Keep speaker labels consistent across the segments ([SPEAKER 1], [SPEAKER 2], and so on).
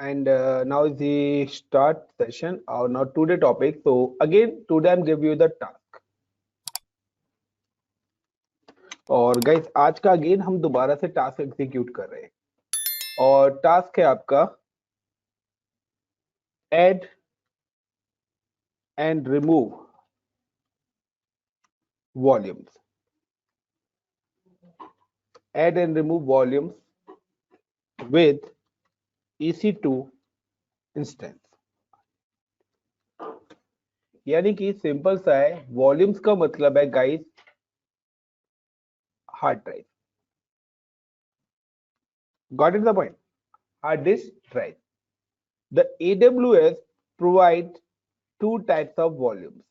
[SPEAKER 1] and now is the start session or now today topic. So again today I'm give you the task और guys आज का again हम दोबारा से task execute कर रहे हैं और टास्क है आपका add and remove volumes add and remove volumes with EC2 instance. यानी कि सिंपल सा है, वॉल्यूम्स का मतलब है guys hard drive. Got it the point? Hard disk drive. The AWS provides two types of volumes.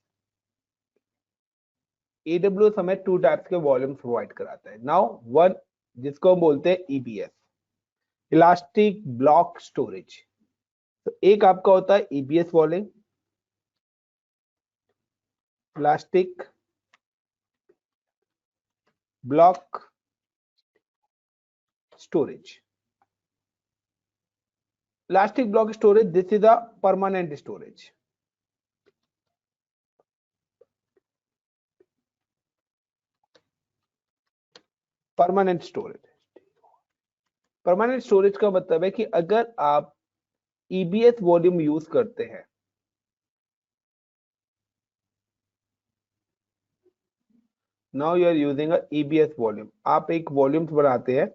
[SPEAKER 1] AWS हमें two types के volumes provide कराता है. नाउ वन जिसको हम बोलते हैं EBS, इलास्टिक ब्लॉक स्टोरेज. तो एक आपका होता है EBS volume, elastic block storage. Elastic block storage, this is a permanent storage. Permanent storage. Permanent storage का मतलब है कि अगर आप EBS वॉल्यूम यूज करते हैं, now you are using a EBS volume, आप एक वॉल्यूम्स बनाते हैं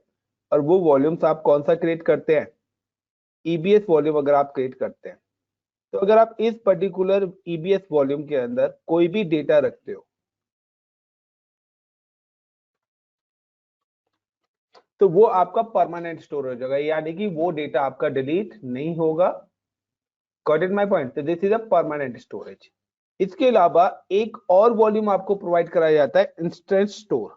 [SPEAKER 1] और वो वॉल्यूम्स आप कौन सा क्रिएट करते हैं, EBS वॉल्यूम अगर आप क्रिएट करते हैं, तो अगर आप इस पर्टिकुलर EBS वॉल्यूम के अंदर कोई भी डेटा रखते हो तो वो आपका परमानेंट स्टोरेज होगा, यानी कि वो डेटा आपका डिलीट नहीं होगा. Got it my point? तो this is a permanent storage. इसके अलावा एक और वॉल्यूम आपको प्रोवाइड कराया जाता है, इंस्टेंट स्टोर.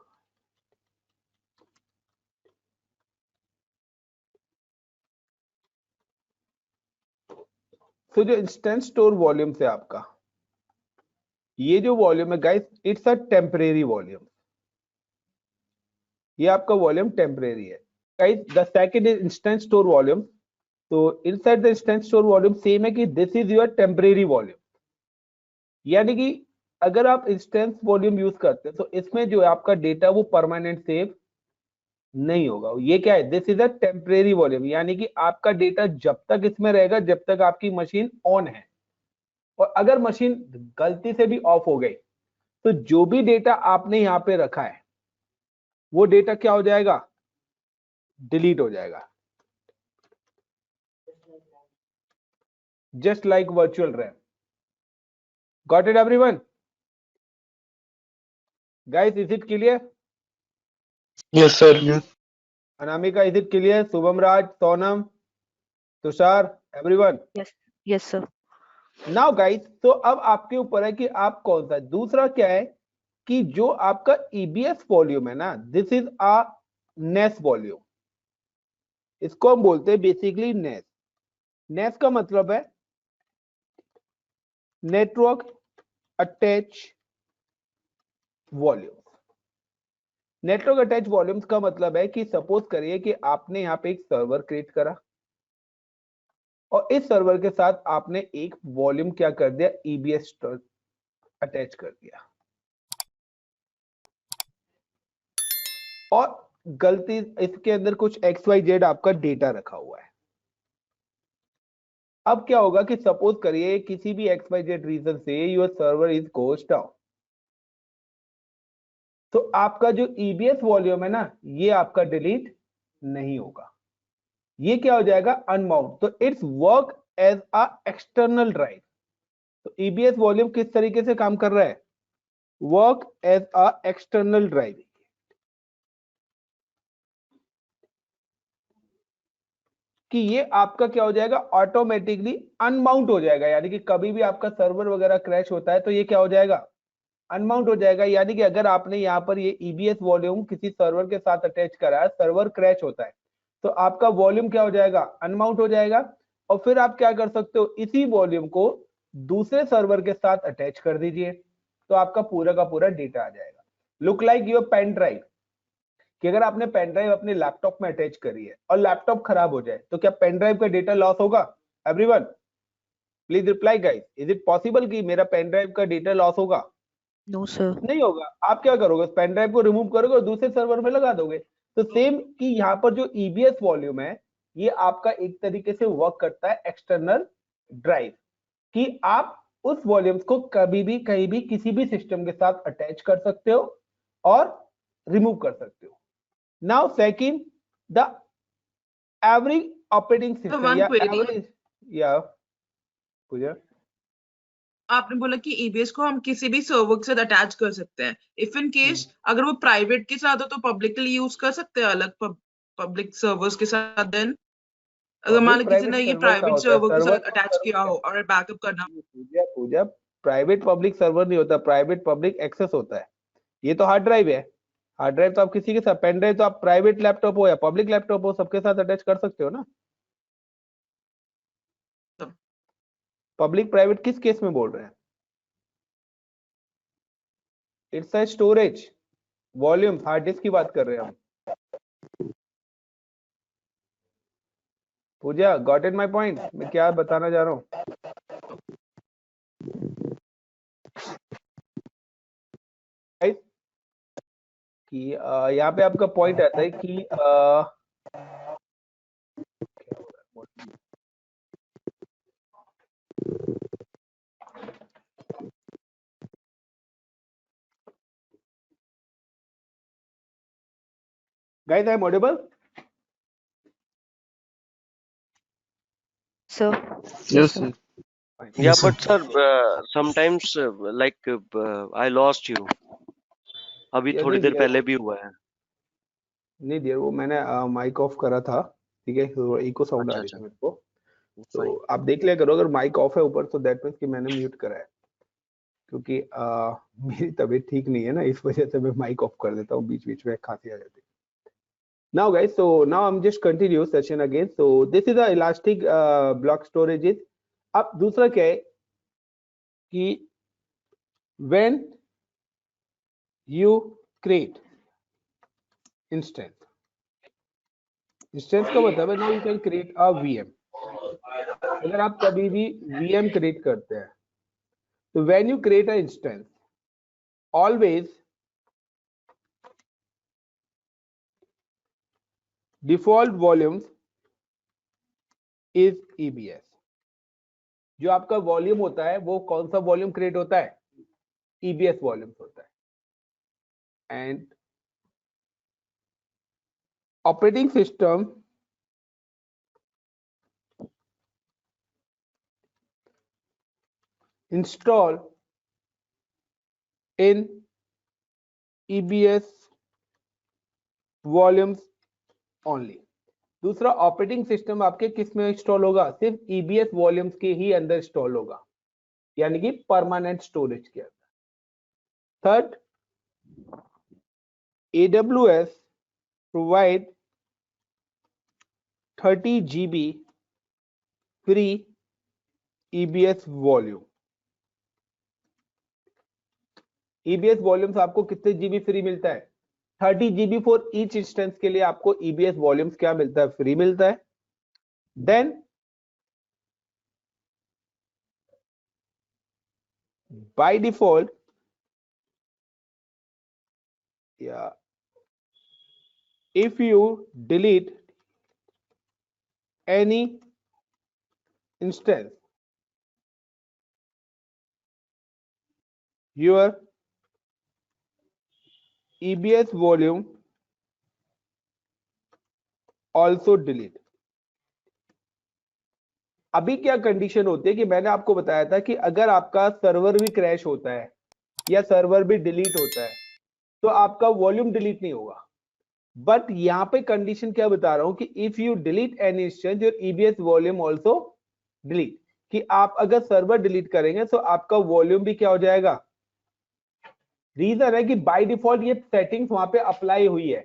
[SPEAKER 1] तो जो इंस्टेंट स्टोर वॉल्यूम है आपका, ये जो वॉल्यूम है guys, it's a temporary volume. ये आपका वॉल्यूम टेम्परेरी है guys. The second is instance store volume. तो inside the instance store volume same है कि this is your temporary volume. यानी कि अगर आप इंस्टेंस वॉल्यूम यूज करते हैं तो इसमें जो है आपका डेटा वो परमानेंट सेव नहीं होगा. ये क्या है? This is a temporary volume. यानी कि आपका डेटा जब तक इसमें रहेगा जब तक आपकी मशीन ऑन है, और अगर मशीन गलती से भी ऑफ हो गई तो जो भी डेटा आपने यहां पे रखा है वो डेटा क्या हो जाएगा? डिलीट हो जाएगा. Just like virtual RAM. Got it everyone? Guys is it clear?
[SPEAKER 2] Yes, sir. Yes.
[SPEAKER 1] Anamika is it clear? Shubham Raj, Sonam, Tushar, everyone?
[SPEAKER 3] Yes, sir.
[SPEAKER 1] Now guys, तो अब आपके ऊपर है कि आप कौन सा. दूसरा क्या है कि जो आपका EBS वॉल्यूम है ना, this is a ness volume. इसको हम बोलते हैं बेसिकली नेस. नेस का मतलब है network attach volume. Network attach volumes का मतलब है कि सपोज करिए कि आपने यहाँ पे एक सर्वर क्रिएट करा और इस सर्वर के साथ आपने एक वॉल्यूम क्या कर दिया, EBS अटैच कर दिया, और गलती इसके अंदर कुछ XYZ आपका डेटा रखा हुआ है. अब क्या होगा कि सपोज करिए किसी भी XYZ रीजन से your server is goes down, तो आपका जो EBS वॉल्यूम है ना, ये आपका डिलीट नहीं होगा. ये क्या हो जाएगा? अनबाउंड. तो it's work as a external drive. तो EBS वॉल्यूम किस तरीके से काम कर रहा है? Work as a external drive. कि ये आपका क्या हो जाएगा? ऑटोमेटिकली अनमाउंट हो जाएगा. यानी कि कभी भी आपका सर्वर वगैरह क्रैश होता है तो ये क्या हो जाएगा? अनमाउंट हो जाएगा. यानी कि अगर आपने यहाँ पर ये EBS वॉल्यूम किसी सर्वर के साथ अटैच करा है, सर्वर क्रैश होता है, तो आपका वॉल्यूम क्या हो जाएगा? अनमाउंट हो जाएगा. और फिर आप क्या कर सकते हो? इसी वॉल्यूम को दूसरे सर्वर के साथ अटैच कर दीजिए, तो आपका पूरा का पूरा डेटा आ जाएगा. Look like your pen drive. कि अगर आपने पेन ड्राइव अपने लैपटॉप में अटैच करी है और लैपटॉप खराब हो जाए तो क्या पेन ड्राइव का डेटा लॉस होगा? Everyone please reply guys, is it possible कि मेरा पेन ड्राइव का डेटा लॉस होगा?
[SPEAKER 3] No sir.
[SPEAKER 1] नहीं होगा। आप क्या करोगे? पेन ड्राइव को रिमूव करोगे और दूसरे सर्वर में लगा दोगे। तो सेम कि यहाँ पर जो ईबीएस वॉल्यूम है ये आपका एक तरीके से वर्क करता है एक्सटर्नल ड्राइव, कि आप उस वॉल्यूम्स को कभी भी कहीं भी किसी भी सिस्टम के साथ अटैच कर सकते हो और रिमूव कर सकते हो। Now second, the average operating system या एवरेज या पूजा,
[SPEAKER 4] आपने बोला कि ईबीएस को हम किसी भी सर्वर के साथ अटैच कर सकते हैं। इफ इन केस अगर वो प्राइवेट के साथ हो तो पब्लिकली यूज कर सकते हैं अलग पब्लिक सर्वर्स के साथ। देन अगर मान लो किसी ने ये प्राइवेट सर्वर के साथ अटैच किया हो और बैकअप करना।
[SPEAKER 1] पूजा प्राइवेट पब्लिक सर्वर नहीं होता, प्राइवेट पब्लिक एक्सेस होता है। ये तो हार्ड ड्राइव है, हार्ड ड्राइव तो आप किसी के साथ, पेन ड्राइव तो आप प्राइवेट लैपटॉप हो या पब्लिक लैपटॉप हो सबके साथ अटैच कर सकते हो ना। पब्लिक प्राइवेट किस केस में बोल रहे हैं? It's a storage volume, hard disk की बात कर रहे हैं हम। पूजा गॉट इट माय पॉइंट, मैं क्या बताना चाह रहा हूँ? कि यहाँ पे आपका पॉइंट आता है कि guys, I am audible?
[SPEAKER 3] Sir.
[SPEAKER 2] Yes, sir.
[SPEAKER 5] Yeah, but sir, sometimes like I lost you. अभी
[SPEAKER 1] Yeah,
[SPEAKER 5] थोड़ी
[SPEAKER 1] नहीं
[SPEAKER 5] देर
[SPEAKER 1] दिया
[SPEAKER 5] पहले भी हुआ है।
[SPEAKER 1] नहीं दिया वो, मैंने माइक ऑफ करा था, ठीक है, तो इको साउंड आ रही थी मेरे को। तो आप देख लिया करो अगर माइक ऑफ है ऊपर तो दैट मींस कि मैंने म्यूट करा है, क्योंकि मेरी तबीयत ठीक नहीं है ना, इस वजह से मैं माइक ऑफ कर देता हूँ, बीच बीच में खांसी आ जाती है। Now guys, so now I'm just continue session again. So this is a elastic block storages. अब दूसरा क्या है कि when you create instance का मतलब है now you can create a VM. अगर आप कभी भी VM create करते हैं तो when you create an instance, always default volumes is EBS. जो आपका वॉल्यूम होता है वो कौन सा वॉल्यूम क्रिएट होता है? EBS वॉल्यूम होता है। And operating system install in EBS volumes only. दूसरा, ऑपरेटिंग सिस्टम आपके किस में इंस्टॉल होगा? सिर्फ EBS वॉल्यूम्स के ही अंदर इंस्टॉल होगा, यानी कि परमानेंट स्टोरेज के अंदर। Third, AWS provide 30 GB free EBS volume. EBS volumes आपको कितने GB फ्री मिलता है? 30 GB फॉर ईच इंस्टेंस के लिए आपको EBS वॉल्यूम्स क्या मिलता है? फ्री मिलता है। देन बाय डिफॉल्ट या if you delete any instance, your EBS volume also delete। अभी क्या कंडीशन होती है कि मैंने आपको बताया था कि अगर आपका सर्वर भी क्रैश होता है या सर्वर भी डिलीट होता है तो आपका वॉल्यूम डिलीट नहीं होगा। बट यहाँ पे कंडीशन क्या बता रहा हूं कि if you delete any instance your EBS volume also delete, कि आप अगर सर्वर डिलीट करेंगे तो आपका वॉल्यूम भी क्या हो जाएगा। रीजन है कि बाय डिफॉल्ट ये सेटिंग्स वहां पे अप्लाई हुई है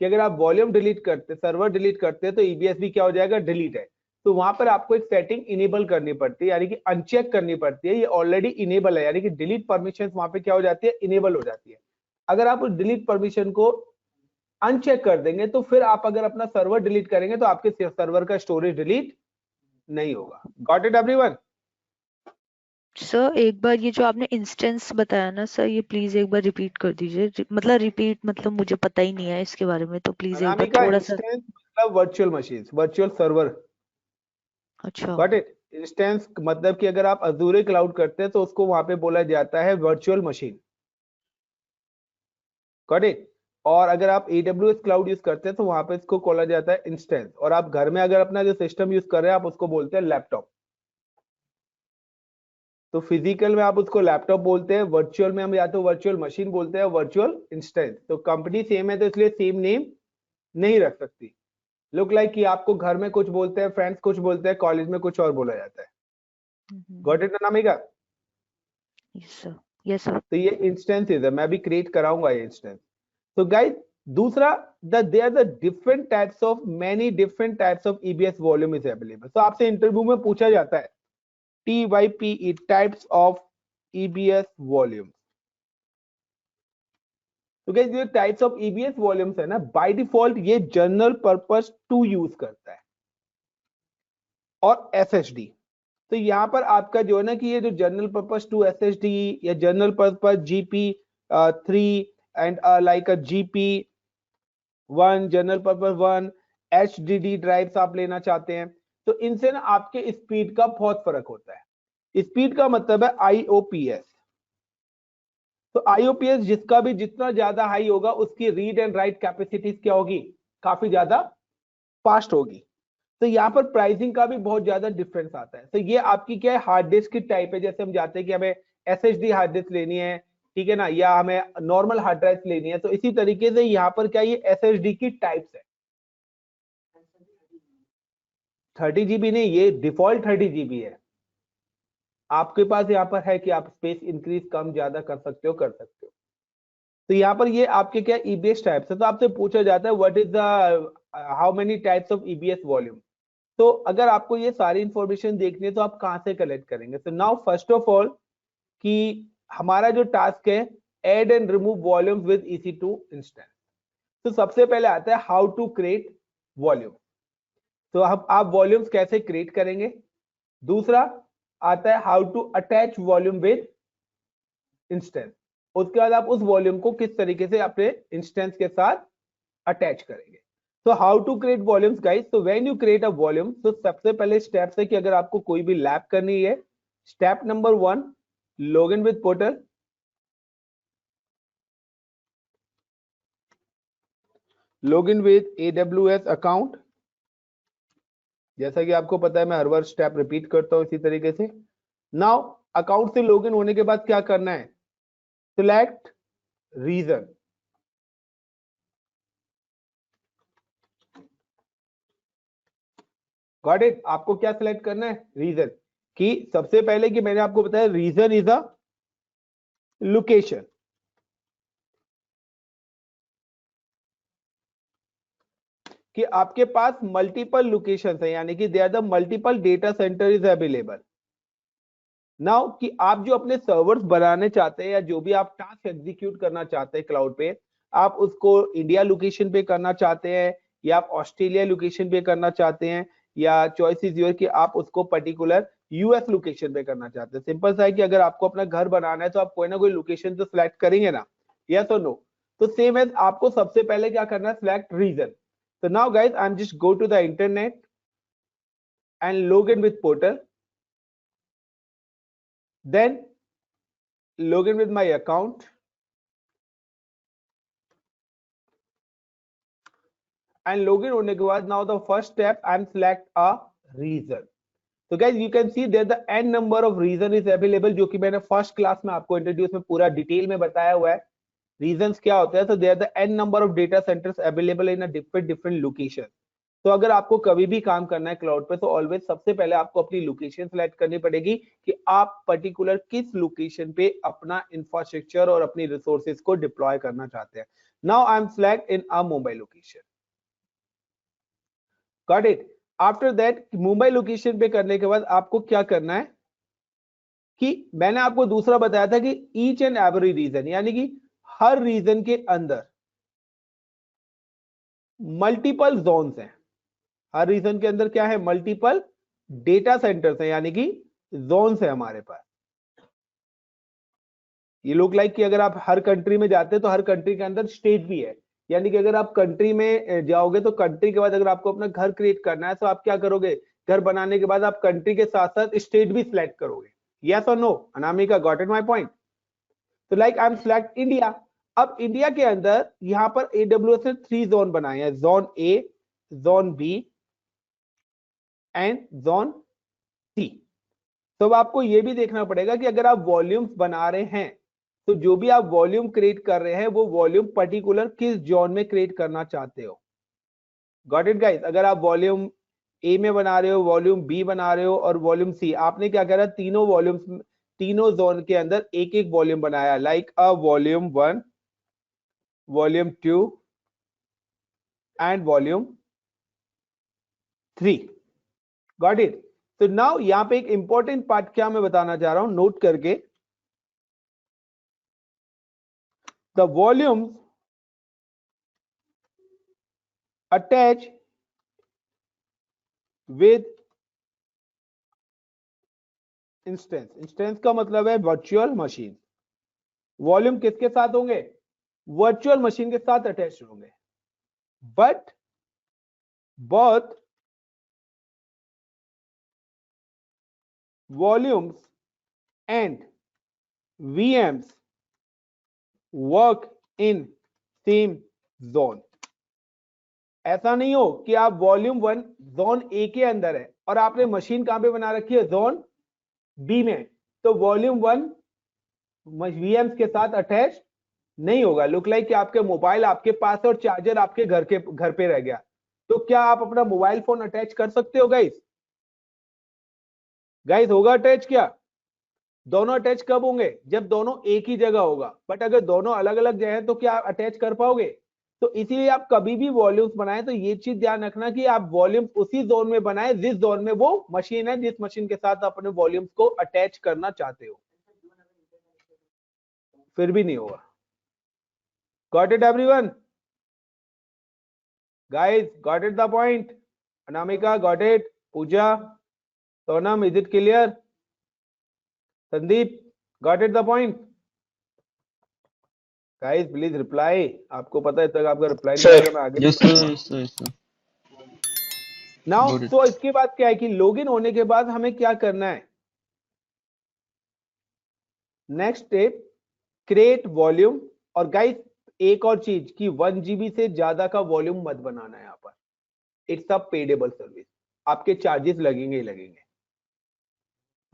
[SPEAKER 1] कि अगर आप वॉल्यूम डिलीट करते, सर्वर डिलीट करते हैं तो EBS भी क्या हो जाएगा, डिलीट है। तो वहां पर आपको एक सेटिंग इनेबल करनी पड़ती है, यानी कि अनचेक करनी पड़ती है। ये ऑलरेडी इनेबल है, यानी कि डिलीट परमिशन वहां पे क्या हो जाती है, इनेबल हो जाती है। अगर आप उस डिलीट परमिशन को अनचेक कर देंगे तो फिर आप अगर अपना सर्वर डिलीट करेंगे तो आपके सर्वर का स्टोरेज डिलीट नहीं होगा। Got it everyone?
[SPEAKER 3] सर एक बार ये जो आपने इंस्टेंस बताया ना सर, ये प्लीज एक बार रिपीट कर दीजिए। मतलब रिपीट मतलब मुझे पता ही नहीं है इसके बारे में, तो प्लीज एक बार
[SPEAKER 1] अनामिका,
[SPEAKER 3] थोड़ा सा।
[SPEAKER 1] इंस्टेंस मतलब वर्चुअल मशीन, वर्चुअल सर्वर।
[SPEAKER 3] अच्छा
[SPEAKER 1] गॉट इट? इंस्टेंस मतलब कि अगर आप अजूरे क्लाउड करते हैं तो उसको वहां पे बोला जाता है वर्चुअल मशीन। Got it? और अगर आप AWS क्लाउड यूज करते हैं तो वहां पे इसको बोला जाता है इंस्टेंस। और आप घर में अगर अपना जो सिस्टम यूज कर रहे हैं आप उसको बोलते हैं लैपटॉप। तो फिजिकल में आप उसको लैपटॉप बोलते हैं, वर्चुअल में हम या तो वर्चुअल मशीन बोलते हैं, वर्चुअल इंस्टेंस। तो कंपनी सेम है तो इसलिए सेम नेम नहीं रख सकती। लुक लाइक कि आपको घर में कुछ बोलते हैं, फ्रेंड्स कुछ बोलते हैं, कॉलेज में कुछ और बोला जाता है। Got it Anamika?
[SPEAKER 3] Yes sir, yes sir.
[SPEAKER 1] तो ये इंस्टेंसेस है, मैं भी क्रिएट कराऊंगा ये इंस्टेंस। तो गाइस दूसरा, there are the different types of many different types of EBS volume is available। तो आपसे इंटरव्यू में पूछा जाता है TYPE types of EBS volume। तो गाइस ये टाइप्स ऑफ EBS वॉल्यूम्स है ना, बाय डिफॉल्ट ये जनरल पर्पस 2 यूज करता है और SSD। तो यहाँ पर आपका जो है ना कि ये जो जनरल पर्पस 2 SSD या general purpose GP3 and like a GP1, general purpose 1, HDD drives आप लेना चाहते हैं तो इनसे ना आपके स्पीड का बहुत फर्क होता है। स्पीड का मतलब है IOPS। तो IOPS जिसका भी जितना ज्यादा हाई होगा उसकी रीड एंड राइट कैपेसिटी क्या होगी, काफी ज्यादा फास्ट होगी। तो यहाँ पर प्राइसिंग का भी बहुत ज्यादा डिफरेंस आता है। तो ये आपकी क्या है, हार्ड डिस्क की टाइप है। जैसे हम जाते हैं कि हमें SSD हार्ड डिस्क लेनी है, ठीक है ना, या हमें नॉर्मल हार्ड ड्राइव लेनी है, तो इसी तरीके से यहाँ पर क्या ये SSD की टाइप्स है। 30 GB नहीं, ये डिफॉल्ट 30 GB है। आपके पास यहाँ पर है कि आप स्पेस इंक्रीज कम ज्यादा कर सकते हो, कर सकते हो। तो यहाँ पर ये आपके क्या EBS टाइप्स है। तो आपसे पूछा जाता है what is the how many types of EBS volume. तो अगर आपको ये सारी इंफॉर्मेशन देखनी है तो आप कहां से कलेक्ट करेंगे। तो नाउ फर्स्ट ऑफ ऑल कि हमारा जो टास्क है add and remove volumes with EC2 instance. तो सबसे पहले आता है हाउ टू क्रिएट वॉल्यूम। तो आप वॉल्यूम्स कैसे क्रिएट करेंगे। दूसरा आता है how to attach volume with instance. उसके बाद आप उस वॉल्यूम को किस तरीके से अपने इंस्टेंस के साथ अटैच करेंगे। तो how to create volumes guys. तो when you create a volume, तो सबसे पहले स्टेप है कि अगर आपको कोई भी लैब करनी है, step number 1, log in with portal. Log in with AWS account. जैसा कि आपको पता है मैं हर बार स्टेप रिपीट करता हूं इसी तरीके से। नाउ अकाउंट से लॉग इन होने के बाद क्या करना है, सिलेक्ट रीजन। Got it? आपको क्या सिलेक्ट करना है, रीजन। कि सबसे पहले कि मैंने आपको बताया रीजन इज अ लोकेशन। कि आपके पास मल्टीपल लोकेशन है, यानी कि there the multiple data centre is available. Now कि आप जो अपने सर्वर्स बनाने चाहते हैं या जो भी आप टास्क एग्जीक्यूट करना चाहते हैं क्लाउड पे, आप उसको इंडिया लोकेशन पे करना चाहते हैं या आप ऑस्ट्रेलिया लोकेशन पे करना चाहते हैं, या चॉइस इज योर कि आप उसको पर्टिकुलर US लोकेशन पे करना चाहते हैं। सिंपल सा है कि अगर आपको अपना घर बनाना है तो आप कोई ना कोई लोकेशन तो सिलेक्ट करेंगे ना, यस और नो। तो सेम है, आपको सबसे पहले क्या करना है, select region. So now guys, I'm just go to the internet and log in with portal. Then log in with my account. And log in होने के बाद now the first step I'm select a reason. So guys you can see there the n number of reason is available, जो कि मैंने first class में आपको introduce में पूरा डिटेल में बताया हुआ है रीजंस क्या होता है। तो there the n number of data centres available in a different location. तो अगर आपको कभी भी काम करना है क्लाउड पे तो ऑलवेज सबसे पहले आपको अपनी लोकेशन सिलेक्ट करनी पड़ेगी कि आप पर्टिकुलर किस लोकेशन पे अपना इंफ्रास्ट्रक्चर और अपनी रिसोर्सेज को डिप्लॉय करना चाहते हैं। Now I am select in a Mumbai location. Got it? After that Mumbai location पे करने के बाद आपको क्या करना है कि मैंने आपको दूसरा बताया था कि ईच एंड एवरी रीजन, यानी कि हर रीजन के अंदर मल्टीपल जोन्स हैं, हर रीजन के अंदर क्या है, मल्टीपल डेटा सेंटर्स हैं, यानी कि जोन्स है हमारे पास। ये लुक लाइक कि अगर आप हर कंट्री में जाते हैं तो हर कंट्री के अंदर स्टेट भी है, यानी कि अगर आप कंट्री में जाओगे तो कंट्री के बाद अगर आपको अपना घर क्रिएट करना है तो आप क्या करोगे, घर बनाने के बाद आप कंट्री के साथ साथ स्टेट भी सिलेक्ट करोगे। यस और no Anamika, got it my point? तो like I am select India. अब इंडिया के अंदर यहां पर AWS ने 3 जोन बनाए हैं, zone A, zone B and zone C। तो अब आपको यह भी देखना पड़ेगा कि अगर आप वॉल्यूम्स बना रहे हैं तो जो भी आप वॉल्यूम क्रिएट कर रहे हैं वो वॉल्यूम पर्टिकुलर किस जोन में क्रिएट करना चाहते हो। Got it guys? अगर आप वॉल्यूम ए में बना रहे हो, वॉल्यूम बी बना रहे हो और वॉल्यूम सी, आपने क्या करा, तीनों वॉल्यूम्स, तीनों जोन के अंदर एक एक वॉल्यूम बनाया, like a volume 1, volume 2 and volume 3। Got it? तो नाउ यहां पे एक इंपॉर्टेंट पार्ट क्या मैं बताना चाह रहा हूं, नोट करके, the volumes attach with instance. Instance का मतलब है वर्चुअल मशीन। वॉल्यूम किसके साथ होंगे, वर्चुअल मशीन के साथ अटैच होंगे, but both volumes and VMs work in same zone। ऐसा नहीं हो कि आप वॉल्यूम 1 जोन ए के अंदर है और आपने मशीन कहां पे बना रखी है, जोन बी में, तो वॉल्यूम 1 VMs के साथ अटैच नहीं होगा। लुक लाइक कि आपके मोबाइल आपके पास है और चार्जर आपके घर पे रह गया, तो क्या आप अपना मोबाइल फोन अटैच कर सकते हो गाइस? गाइस होगा अटैच क्या? दोनों अटैच कब होंगे, जब दोनों एक ही जगह होगा, बट अगर दोनों अलग अलग जगह है तो क्या आप अटैच कर पाओगे? तो इसीलिए आप कभी भी वॉल्यूम्स बनाएं तो ये चीज ध्यान रखना कि आप वॉल्यूम उसी जोन में बनाएं जिस जोन में वो मशीन है, जिस मशीन के साथ आप अपने वॉल्यूम्स को अटैच करना चाहते हो। फिर भी नहीं होगा। Got it everyone? Guys got it the point? Anamika got it? Pooja, Sonam, is it clear? Sandeep got it the point? Guys please reply. आपको पता है तक आपका रिप्लाई नहीं आएगा मैं आगे
[SPEAKER 2] Yes,
[SPEAKER 1] नहीं
[SPEAKER 2] sir.
[SPEAKER 1] बढ़ूंगा।
[SPEAKER 2] Yes, sir. Yes, sir.
[SPEAKER 1] Now
[SPEAKER 2] Got it.
[SPEAKER 1] तो इसके बाद क्या है कि लॉगिन होने के बाद हमें क्या करना है, नेक्स्ट स्टेप क्रिएट वॉल्यूम। और गाइस एक और चीज कि 1 GB से ज्यादा का वॉल्यूम मत बनाना है, यहाँ पर इट्स अ पेडेबल सर्विस, आपके चार्जेस लगेंगे ही लगेंगे।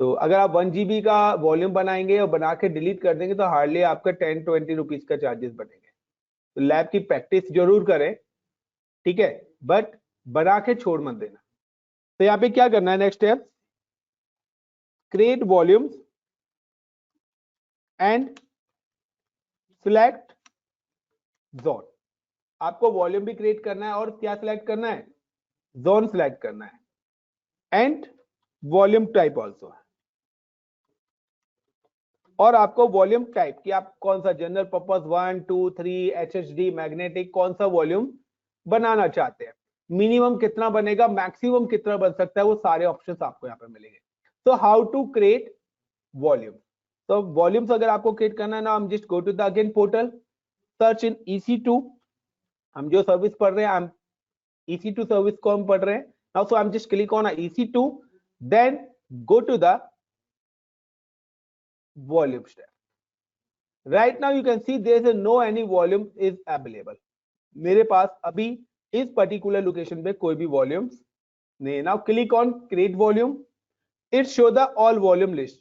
[SPEAKER 1] तो अगर आप 1 GB का वॉल्यूम बनाएंगे और बना के डिलीट कर देंगे तो हार्डली आपका 10-20 रुपीज का चार्जेस बनेंगे। तो लैब की प्रैक्टिस जरूर करें, ठीक है, बट बना के छोड़ मत देना। तो यहाँ पे क्या करना है, next step create volumes and select zone. आपको वॉल्यूम भी क्रिएट करना है और क्या सिलेक्ट करना है, जोन सिलेक्ट करना है एंड वॉल्यूम टाइप ऑल्सो। और आपको वॉल्यूम टाइप कि आप कौन सा जनरल पर्पस 1, 2, 3, HHD, मैग्नेटिक, कौन सा वॉल्यूम बनाना चाहते हैं, मिनिमम कितना बनेगा, मैक्सिमम कितना बन सकता है, वो सारे ऑप्शंस आपको यहाँ पे मिलेंगे। तो हाउ टू क्रिएट वॉल्यूम। तो वॉल्यूम्स अगर आपको क्रिएट करना है ना, हम just go to the again portal, search in EC2। हम जो सर्विस पढ़ रहे हैं, हम EC2 सर्विस को हम पढ़ रहे हैं now, so I am just click on EC2, then go to the volume step. Right now you can see there is no any volume is available. मेरे पास अभी इस पर्टिकुलर लोकेशन पे कोई भी वॉल्यूम्स नहीं है। Now click on create volume, it show the all volume list,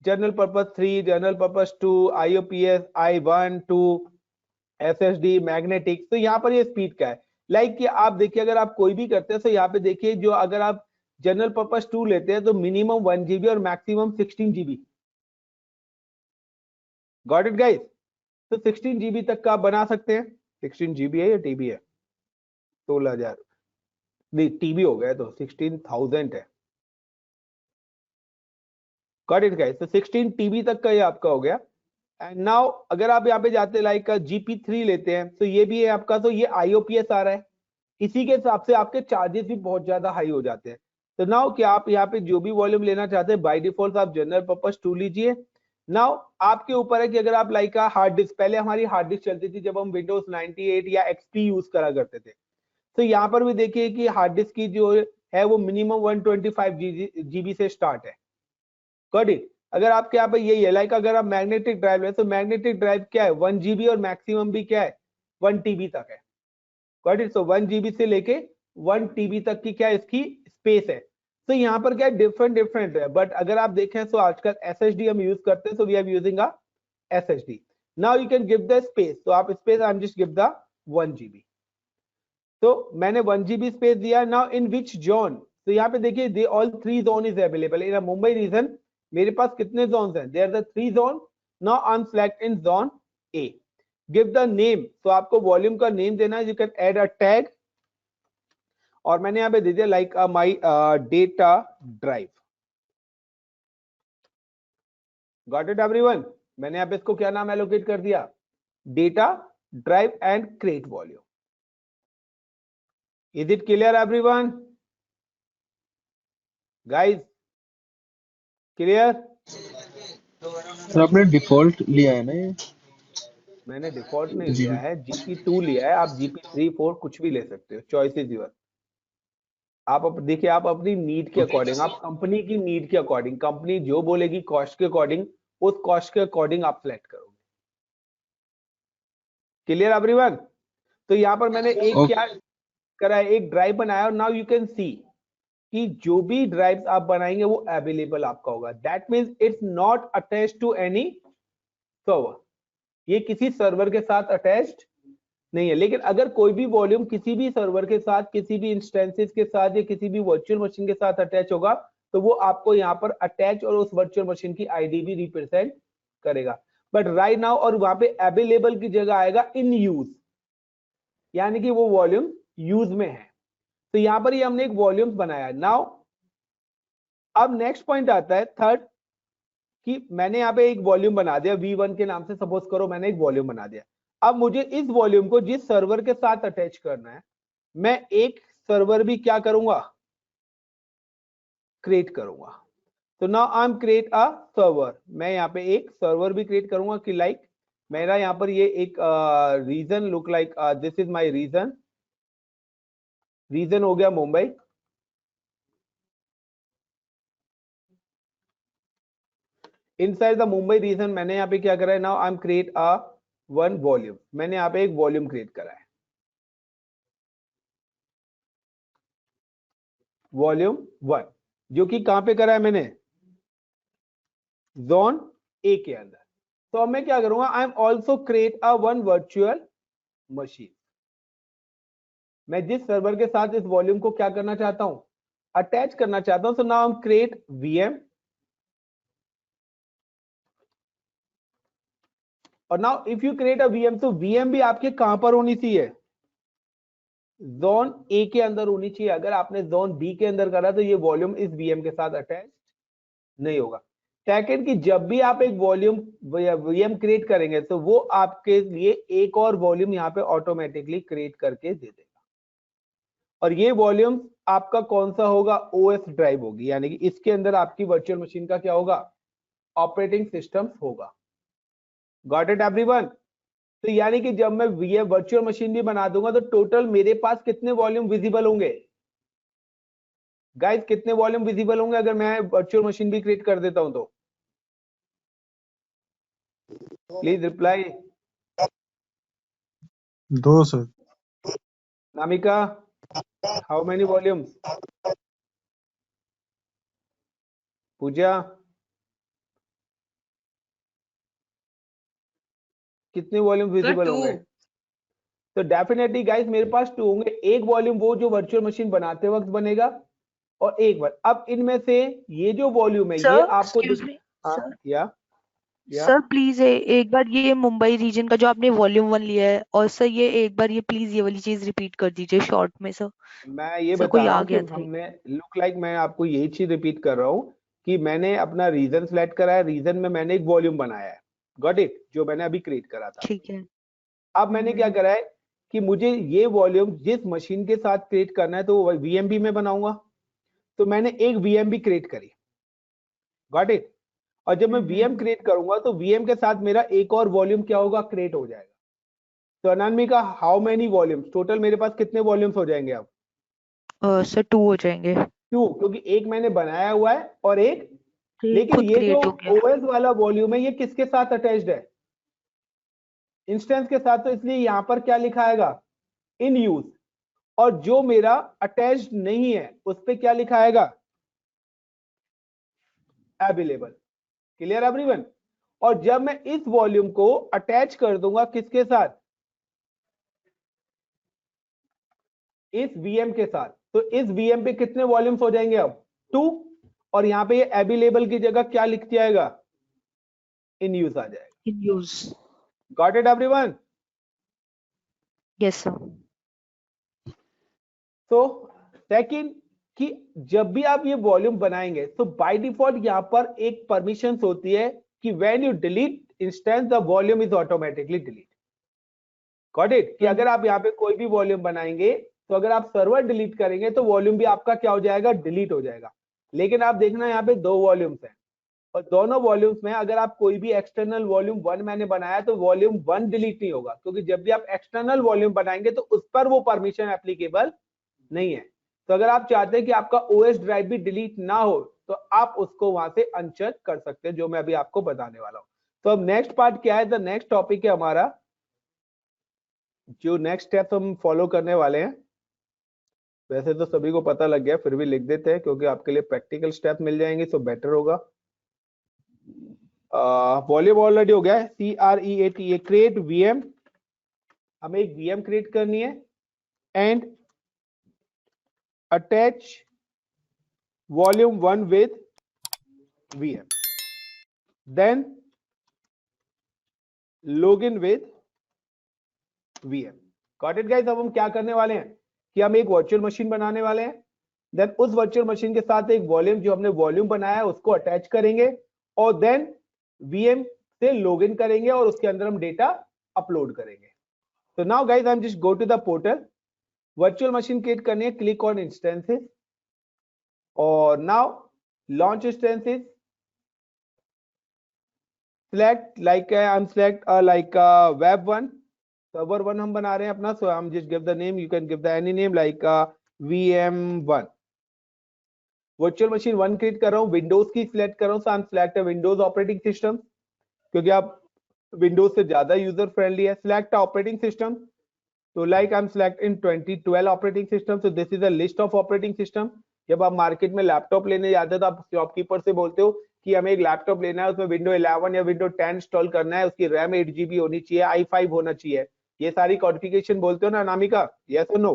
[SPEAKER 1] general purpose 3, general purpose 2, IOPS, I1, 2, SSD, magnetic. तो यहाँ पर ये स्पीड का है, लाइक कि आप देखिए अगर आप कोई भी करते हैं तो यहाँ पे देखिए, जो अगर आप जनरल पर्पस 2 लेते हैं तो मिनिमम 1 GB और maximum 16 GB। Got it guys? तो 16 GB तक का आप बना सकते हैं। 16 GB है या TB है? 16,000 नहीं, TB हो गया तो 16,000 है। Got it guys? तो 16 TB तक का ये आपका हो गया एंड नाउ अगर आप यहाँ पे जाते लाइक GP3 लेते हैं तो ये भी है आपका, तो ये IOPS आ रहा है, इसी के हिसाब से आपके चार्जेस भी बहुत ज्यादा हाई हो जाते हैं। तो नाउ क्या आप यहाँ पे जो भी वॉल्यूम लेना चाहते हैं बाय डिफॉल्ट आप जनरल पर्पस 2 लीजिए। नाउ आपके ऊपर है कि अगर आप लाइक हार्ड डिस्क, पहले हमारी हार्ड डिस्क चलती थी जब हम विंडोज 98 या XP यूज करा करते थे, तो यहाँ पर भी देखिए कि हार्ड डिस्क की जो है वो मिनिमम 125 GB से स्टार्ट है। Got it. अगर आपके यहाँ पे यही है लाइक अगर आप मैग्नेटिक ड्राइव है तो मैग्नेटिक ड्राइव क्या है 1 GB और मैक्सिमम भी क्या है 1 TB तक है। Got it. सो 1 GB से लेके 1 TB तक की क्या इसकी स्पेस है। तो यहाँ पर क्या डिफरेंट है, बट अगर आप देखें तो आजकल SSD हम यूज करते हैं, so we are using a SSD। Now you can give the space, तो आप space I am just give the 1 GB। तो मैंने 1 GB स्पेस दिया। नाउ इन विच जोन, तो यहाँ पे देखिए they all 3 zone is available in Mumbai region. मेरे पास कितने जोन हैं, there the 3 zone. Now I am select in zone A। Give the name, तो आपको वॉल्यूम का नेम देना है, you can add a tag, और मैंने यहाँ पे दे दिया like my data drive. Got it everyone. मैंने यहाँ पे इसको क्या नाम एलोकेट कर दिया, data drive and create volume. Is it clear everyone guys? Clear?
[SPEAKER 2] Sir आपने डिफॉल्ट लिया है ना ये?
[SPEAKER 1] मैंने डिफॉल्ट नहीं
[SPEAKER 2] जी।
[SPEAKER 1] लिया है, GP2 लिया है। आप GP3 4 कुछ भी ले सकते हो, चॉइस इज योर। आप देखिए आप अपनी नीड के अकॉर्डिंग, आप कंपनी की नीड के अकॉर्डिंग, कंपनी जो बोलेगी कॉस्ट के अकॉर्डिंग, उस कॉस्ट के अकॉर्डिंग आप सिलेक्ट करोगे। Clear everyone? तो यहाँ पर मैंने एक क्या करा है, एक ड्राइव बनाया, और नाउ यू कैन सी कि जो भी ड्राइव्स आप बनाएंगे वो अवेलेबल आपका होगा। That means it's not attached to any server, ये किसी सर्वर के साथ अटैच्ड नहीं है। लेकिन अगर कोई भी वॉल्यूम किसी भी सर्वर के साथ, किसी भी इंस्टेंसेस के साथ या किसी भी वर्चुअल मशीन के साथ अटैच होगा, तो वो आपको यहाँ पर अटैच और उस वर्चुअल मशीन की आईडी भी रिप्रेजेंट करेगा। बट राइट नाउ और वहां पे अवेलेबल की जगह आएगा इन यूज, यानी कि वो वॉल्यूम यूज में है। तो यहाँ पर ये हमने एक वॉल्यूम बनाया। नाउ अब नेक्स्ट पॉइंट आता है थर्ड, कि मैंने यहाँ पे एक वॉल्यूम बना दिया V1 के नाम से, सपोज करो मैंने एक वॉल्यूम बना दिया। अब मुझे इस वॉल्यूम को जिस सर्वर के साथ अटैच करना है, मैं एक सर्वर भी क्या करूंगा, क्रिएट करूंगा। तो now I am create a server, मैं यहाँ पे एक सर्वर भी क्रिएट करूंगा कि लाइक मेरा यहाँ पर ये एक region look like this is my region, region हो गया Mumbai. Inside the Mumbai region मैंने यहाँ पे क्या करा है, now I am create a one volume, मैंने यहाँ पे एक वॉल्यूम क्रिएट करा है, वॉल्यूम 1, जो कि कहां पे करा है मैंने, जोन A के अंदर। तो अब मैं क्या करूंगा, I am also create a one virtual machine. मैं जिस सर्वर के साथ इस वॉल्यूम को क्या करना चाहता हूं, अटैच करना चाहता हूं। So now I am create VM, और now if you create a VM, तो VM भी आपके कहां पर होनी चाहिए, जोन A के अंदर होनी चाहिए। अगर आपने जोन B के अंदर करा तो ये वॉल्यूम इस VM के साथ अटैच नहीं होगा। सेकंड कि जब भी आप एक वॉल्यूम VM क्रिएट करेंगे तो वो आपके लिए एक और वॉल्यूम यहाँ पे ऑटोमेटिकली क्रिएट करके दे देगा, और ये वॉल्यूम आपका कौन सा होगा, OS ड्राइव होगी, यानी कि इसके अंदर आपकी वर्चुअल मशीन का क्या होगा, ऑपरेटिंग सिस्टम होगा। Got it everyone? तो यानी कि जब मैं वर्चुअल मशीन भी बना दूंगा तो टोटल मेरे पास कितने वॉल्यूम विजिबल होंगे गाइस, कितने वॉल्यूम विजिबल होंगे अगर मैं वर्चुअल मशीन भी क्रिएट कर देता हूं तो? Please reply.
[SPEAKER 2] 2 sir.
[SPEAKER 1] Namika, how many volumes? Puja, कितने वॉल्यूम विजिबल
[SPEAKER 4] two.
[SPEAKER 1] होंगे? तो डेफिनेटली गाइस मेरे पास 2 होंगे। एक वॉल्यूम वो जो वर्चुअल मशीन बनाते वक्त बनेगा, और एक बार अब इनमें से ये जो वॉल्यूम है ये
[SPEAKER 3] सर
[SPEAKER 1] आपको
[SPEAKER 3] एक्सक्यूज मी सर,
[SPEAKER 1] या
[SPEAKER 3] सर प्लीज एक बार ये मुंबई रीजन का जो आपने वॉल्यूम 1 लिया है, और सर ये एक बार ये प्लीज ये वाली चीज रिपीट कर दीजिए शॉर्ट में सर।
[SPEAKER 1] मैं ये
[SPEAKER 3] सर
[SPEAKER 1] बता
[SPEAKER 3] कोई
[SPEAKER 1] रहा
[SPEAKER 3] आ
[SPEAKER 1] हूँ कि
[SPEAKER 3] गया था।
[SPEAKER 1] हमने लुक लाइक मैं आपको यही चीज रिपीट कर रहा हूँ कि मैंने अपना रीजन सेलेक्ट करा है, रीजन में मैंने एक वॉल्यूम बनाया है। गॉट इट, जो मैंने अभी क्रिएट करा था।
[SPEAKER 3] ठीक है।
[SPEAKER 1] अब मैंने क्या करा है कि मुझे ये वॉल्यूम जिस मशीन के साथ क्रिएट करना है तो वीएमबी में बनाऊंगा, तो मैंने एक वीएमबी क्रिएट करी, गॉट इट। और जब मैं वीएम क्रिएट करूंगा तो वीएम के साथ मेरा एक और वॉल्यूम क्या होगा, क्रिएट हो जाएगा। तो Anamika, how many volumes total मेरे पास कितने वॉल्यूम्स हो जाएंगे अब?
[SPEAKER 3] सर 2 हो जाएंगे।
[SPEAKER 1] 2, क्योंकि एक मैंने बनाया हुआ है और एक,
[SPEAKER 3] ये
[SPEAKER 1] लेकिन
[SPEAKER 3] खुद
[SPEAKER 1] ये जो
[SPEAKER 3] क्रिएट हो गया।
[SPEAKER 1] ओएस वाला वॉल्यूम है ये किसके साथ अटैच्ड है? इंस्टेंस के साथ। तो इसलिए यहां पर क्या लिखा आएगा, इन यूज। और जो मेरा अटैच्ड नहीं है उस पे क्या लिखा आएगा, अवेलेबल। Clear everyone? और जब मैं इस वॉल्यूम को अटैच कर दूंगा किसके साथ, इस वीएम के साथ, तो इस वीएम पे कितने वॉल्यूम्स हो जाएंगे अब, 2। और यहां पे ये अवेलेबल की जगह क्या लिख दिया जाएगा, इन यूज आ जाएगा।
[SPEAKER 3] In use.
[SPEAKER 1] Got it everyone?
[SPEAKER 3] Yes sir.
[SPEAKER 1] तो सेकंड कि जब भी आप ये वॉल्यूम बनाएंगे तो बाय डिफॉल्ट यहां पर एक परमिशन होती है कि when you delete instance the volume is automatically delete. Got it? कि अगर आप यहाँ पे कोई भी वॉल्यूम बनाएंगे तो अगर आप सर्वर डिलीट करेंगे तो वॉल्यूम भी आपका क्या हो जाएगा, डिलीट हो जाएगा। लेकिन आप देखना यहाँ पे 2 वॉल्यूम्स हैं और दोनों वॉल्यूम्स में अगर आप कोई भी एक्सटर्नल वॉल्यूम 1 मैंने बनाया तो वॉल्यूम 1 डिलीट नहीं होगा, क्योंकि जब भी आप एक्सटर्नल वॉल्यूम बनाएंगे तो उस पर वो परमिशन एप्लीकेबल नहीं है। तो अगर आप चाहते हैं कि आपका ओएस ड्राइव भी डिलीट ना हो तो आप उसको वहां से अनचेक कर सकते हैं, जो मैं अभी आपको बताने वाला हूं। तो अब नेक्स्ट पार्ट क्या है, द नेक्स्ट टॉपिक है हमारा, जो नेक्स्ट स्टेप हम फॉलो करने वाले हैं। वैसे तो सभी को पता लग गया, फिर भी लिख देते हैं क्योंकि आपके लिए प्रैक्टिकल स्टेप मिल जाएंगे तो बेटर होगा। वॉल्यूम ऑलरेडी हो गया है, CREAT, क्रिएट वीएम। हमें एक वीएम क्रिएट करनी है and attach volume 1 with VM, then login with VM। Got it guys? अब हम क्या करने वाले हैं कि हम एक वर्चुअल मशीन बनाने वाले हैं, देन उस वर्चुअल मशीन के साथ एक वॉल्यूम, जो हमने वॉल्यूम बनाया है उसको अटैच करेंगे और देन VM से लॉगिन करेंगे और उसके अंदर हम डेटा अपलोड करेंगे। तो now guys I am just go to the portal, virtual machine create करनी है, क्लिक ऑन इंस्टेंसेस और now launch instances, select like I'm select like web 1, server 1 हम बना रहे हैं अपना, so I'm just give the name, you can give the any name like VM1। Virtual machine 1 create कर रहा हूँ, विंडोज की सिलेक्ट कर रहा हूँ, so I'm select a Windows operating system, क्योंकि आप विंडोज से ज्यादा यूजर फ्रेंडली है। सिलेक्ट ऑपरेटिंग सिस्टम, तो like I am select in 2012 operating system, so this is a list of operating system. जब आप मार्केट में लैपटॉप लेने जाते हो तो आप शॉपकीपर से बोलते हो कि हमें एक लैपटॉप लेना है, उसमें विंडो 11 या विंडो 10 इंस्टॉल करना है, उसकी रैम 8 GB होनी चाहिए, i5 होना चाहिए, ये सारी कॉन्फ़िगरेशन बोलते हो ना अनामिका, यस और नो?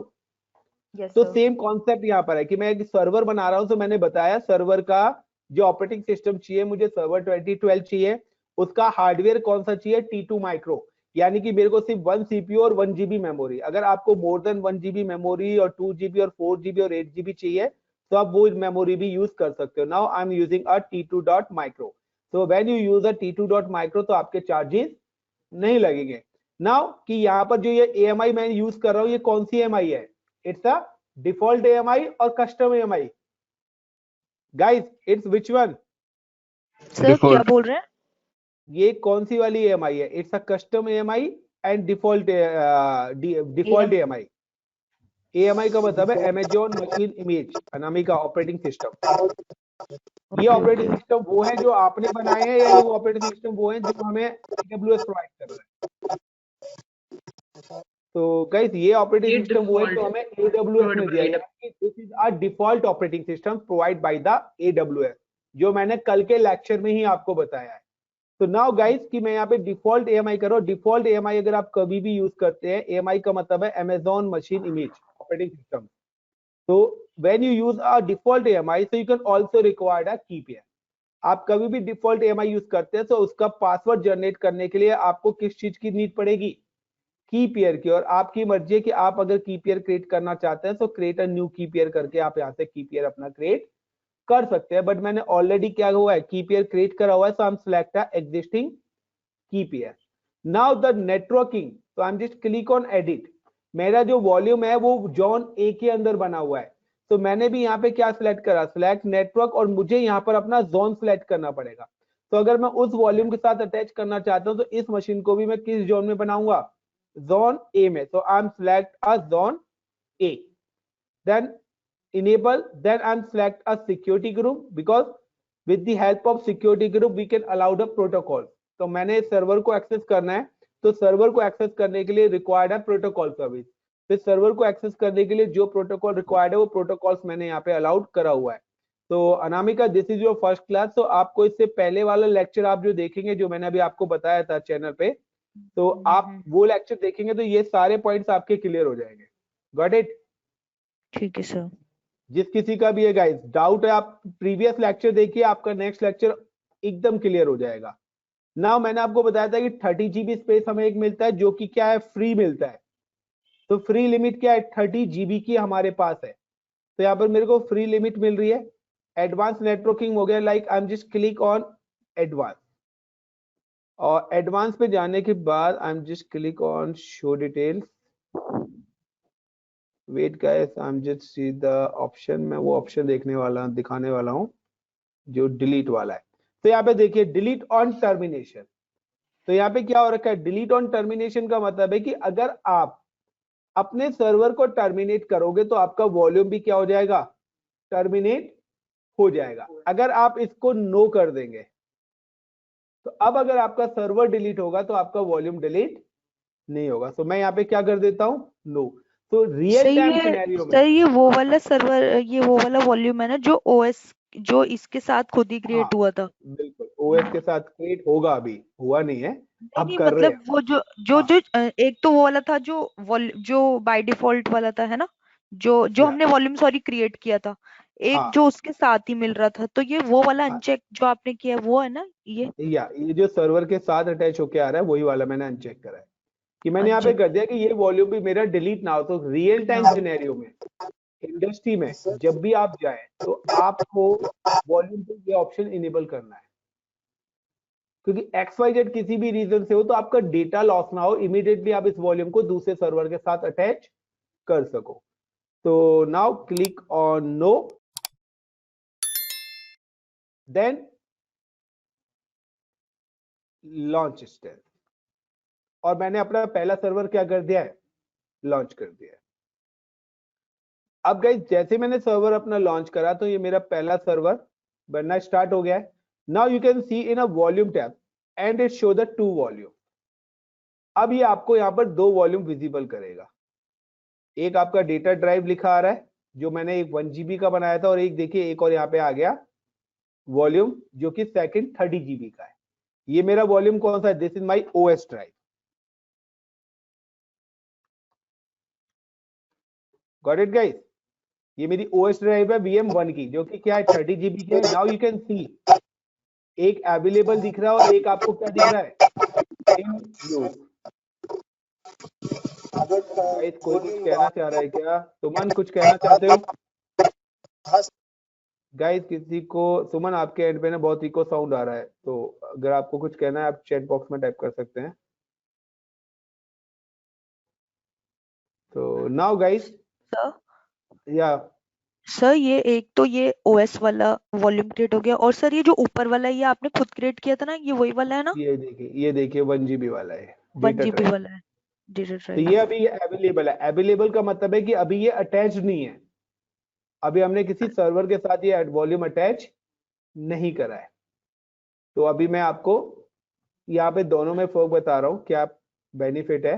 [SPEAKER 1] तो सेम कॉन्सेप्ट यहाँ पर है कि मैं एक सर्वर बना रहा हूँ, तो मैंने बताया सर्वर का जो ऑपरेटिंग सिस्टम चाहिए मुझे, सर्वर 2012 चाहिए, उसका हार्डवेयर कौन सा चाहिए, T2 माइक्रो, यानी कि मेरे को सिर्फ 1 CPU और 1 GB मेमोरी। अगर आपको मोर देन 1 GB मेमोरी और 2 GB और 4 GB और 8 GB चाहिए तो आप वो मेमोरी भी यूज कर सकते हो। Now I am using a T2.micro, so when you use a T2.micro तो आपके चार्जेस नहीं लगेंगे। नाउ कि यहाँ पर जो ये AMI मैं यूज कर रहा हूँ, ये कौन सी AMI है, इट्स अ डिफॉल्ट AMI और custom AMI। Guys it's which one?
[SPEAKER 3] Sir क्या बोल रहे हैं?
[SPEAKER 1] ये कौन सी वाली AMI है? It's a custom AMI and default AMI। AMI का मतलब है Amazon machine image, Anamika operating system. ये ऑपरेटिंग सिस्टम वो है जो आपने बनाए हैं या ये वो ऑपरेटिंग सिस्टम वो है जो हमें AWS प्रोवाइड कर रहा है? तो गाइस ये ऑपरेटिंग सिस्टम वो है जो हमें AWS ने दिया है, this is a default operating system provide by the AWS, जो मैंने कल के लेक्चर में ही आपको बताया है। तो नाउ गाइस कि मैं यहाँ पे डिफॉल्ट AMI कर रहा हूँ। डिफॉल्ट AMI अगर आप कभी भी यूज करते हैं, AMI का मतलब है Amazon machine image operating system. तो when you use a default AMI, so you can also require a key pair। आप कभी भी डिफॉल्ट AMI यूज करते हैं तो उसका पासवर्ड जनरेट करने के लिए आपको किस चीज की नीड पड़ेगी, की पेयर की। और आपकी मर्जी है कि आप अगर की पेयर क्रिएट करना चाहते हैं तो क्रिएट अ न्यू की पेयर करके आप यहाँ से की पेयर अपना क्रिएट कर सकते हैं। बट मैंने ऑलरेडी क्या हुआ है, की पेयर क्रिएट करा हुआ है, सो हम सिलेक्ट एग्जिस्टिंग की पेयर। नाउ द नेटवर्किंग, तो आई am just click on edit. मेरा जो वॉल्यूम है वो जोन ए के अंदर बना हुआ है, तो मैंने भी यहाँ पे क्या सिलेक्ट करा, सिलेक्ट नेटवर्क, और मुझे यहाँ पर अपना जोन सिलेक्ट करना पड़ेगा। तो अगर मैं उस वॉल्यूम के साथ अटैच करना चाहता हूँ तो इस मशीन को भी मैं किस जोन में बनाऊंगा, जोन ए में। तो आई am select a zone A, then enable, then I'm select a security group, because with the help of security group we can allow the protocol। तो मैंने सर्वर को एक्सेस करना है, तो सर्वर को एक्सेस करने के लिए रिक्वायर्ड है प्रोटोकॉल सर्विस। फिर सर्वर को एक्सेस करने के लिए जो प्रोटोकॉल रिक्वायर्ड है वो प्रोटोकॉल्स मैंने यहाँ पे अलाउड करा हुआ है। तो Anamika, this is your first class. तो आपको इससे पहले वाला लेक्चर आप जो देखेंगे, जो मैंने अभी आपको बताया था चैनल पे, तो आप वो लेक्चर देखेंगे तो ये सारे पॉइंट्स आपके क्लियर हो जाएंगे। Got it?
[SPEAKER 3] ठीक है सर।
[SPEAKER 1] जिस किसी का भी है गाइस डाउट है, आप प्रीवियस लेक्चर देखिए, आपका नेक्स्ट लेक्चर एकदम क्लियर हो जाएगा। नाउ मैंने आपको बताया था कि 30 GB स्पेस हमें एक मिलता है, जो कि क्या है, फ्री मिलता है। तो फ्री लिमिट क्या है, 30 GB की हमारे पास है। तो यहाँ पर मेरे को फ्री लिमिट मिल रही है। एडवांस नेटवर्किंग हो गया, like I am just click on advance, और एडवांस पे जाने के बाद I am just click on show details. Wait guys, I am just see the option, मैं वो ऑप्शन दिखाने वाला हूँ जो डिलीट वाला है। तो यहाँ पे देखिए डिलीट ऑन टर्मिनेशन। तो यहाँ पे क्या हो रखा है, डिलीट ऑन टर्मिनेशन का मतलब है कि अगर आप अपने सर्वर को टर्मिनेट करोगे तो आपका वॉल्यूम भी क्या हो जाएगा, टर्मिनेट हो जाएगा। अगर आप इसको नो कर देंगे, तो अब अगर आपका सर्वर डिलीट होगा तो आपका वॉल्यूम डिलीट नहीं होगा। तो मैं यहाँ पे क्या कर देता हूँ, नो। तो रियल टाइम सिनेरियो में
[SPEAKER 3] सर ये वो वाला सर्वर, ये वो वाला वॉल्यूम है ना जो ओएस, जो इसके साथ खुद ही क्रिएट हुआ था?
[SPEAKER 1] बिल्कुल, ओएस के साथ क्रिएट होगा, अभी हुआ नहीं है, अब
[SPEAKER 3] नहीं
[SPEAKER 1] कर रहे
[SPEAKER 3] मतलब
[SPEAKER 1] हैं।
[SPEAKER 3] वो जो एक तो वो वाला था जो बाय डिफॉल्ट वाला था, है ना, जो
[SPEAKER 1] या
[SPEAKER 3] हमने वॉल्यूम सॉरी क्रिएट किया था, एक
[SPEAKER 1] हाँ
[SPEAKER 3] जो उसके साथ ही मिल रहा था। तो ये वो वाला
[SPEAKER 1] हाँ,
[SPEAKER 3] अनचेक जो आपने किया है वो है ना ये?
[SPEAKER 1] ये जो सर्वर के साथ अटैच होके आ रहा है वही वाला मैंने अनचेक करा है, कि मैंने यहाँ पे
[SPEAKER 3] अनचेक
[SPEAKER 1] कर दिया कि ये वॉल्यूम भी मेरा डिलीट ना हो। तो रियल टाइम सिनेरियो में इंडस्ट्री में जब भी आप जाएं तो आपको वॉल्यूम पे ये ऑप्शन इनेबल करना है, क्योंकि XYZ किसी भी रीजन से हो तो आपका डेटा लॉस ना हो, इमीडिएटली आप इस वॉल्यूम को दूसरे सर्वर के साथ अटैच कर सको। तो now click on no, then launch step, और मैंने अपना पहला सर्वर क्या कर दिया है, लॉन्च कर दिया है। अब गाइस जैसे मैंने सर्वर अपना लॉन्च करा तो ये मेरा पहला सर्वर बनना स्टार्ट हो गया है। Now you can see in a volume tab and it show the 2 volume. अब ये आपको यहाँ पर 2 वॉल्यूम विजिबल करेगा। एक आपका डेटा ड्राइव लिखा आ रहा है जो मैंने एक 1 GB का बनाया था, और एक देखिए एक और यहाँ पे आ गया वॉल्यूम जो कि सेकंड 30 GB का है। ये मेरा वॉल्यूम कौन सा है, this is my OS drive. Got it guys? ये मेरी OS ड्राइव है VM1 की, जो कि क्या है 30 GB की है। नाउ यू कैन सी एक अवेलेबल दिख रहा है और एक आपको क्या दिख रहा है, इन यूज। गाइस कोई कुछ कहना चाह रहा है क्या? सुमन कुछ कहना चाहते हो? गाइस किसी को, सुमन आपके एंड पे ना बहुत इको साउंड आ रहा है, तो अगर आपको कुछ कहना है आप चैट बॉक्स में टाइप कर सकते हैं। तो नाउ गाइस,
[SPEAKER 3] सर
[SPEAKER 1] या
[SPEAKER 3] सर ये एक तो ये ओएस वाला वॉल्यूम क्रिएट हो गया, और सर ये जो ऊपर वाला है ये आपने खुद क्रिएट किया था ना, ये वही वाला है ना?
[SPEAKER 1] ये देखिए 1 GB वाला है
[SPEAKER 3] 1
[SPEAKER 1] डेटा
[SPEAKER 3] GB
[SPEAKER 1] ड्राइव।
[SPEAKER 3] वाला है डेटा
[SPEAKER 1] तो
[SPEAKER 3] ड्राइव।
[SPEAKER 1] ये अभी अवेलेबल है। अवेलेबल का मतलब है कि अभी ये अटैच नहीं है, अभी हमने किसी सर्वर के साथ ये वॉल्यूम अटैच नहीं करा है। तो अभी मैं आपको यहाँ पे दोनों में फर्क बता रहा हूँ क्या बेनिफिट है।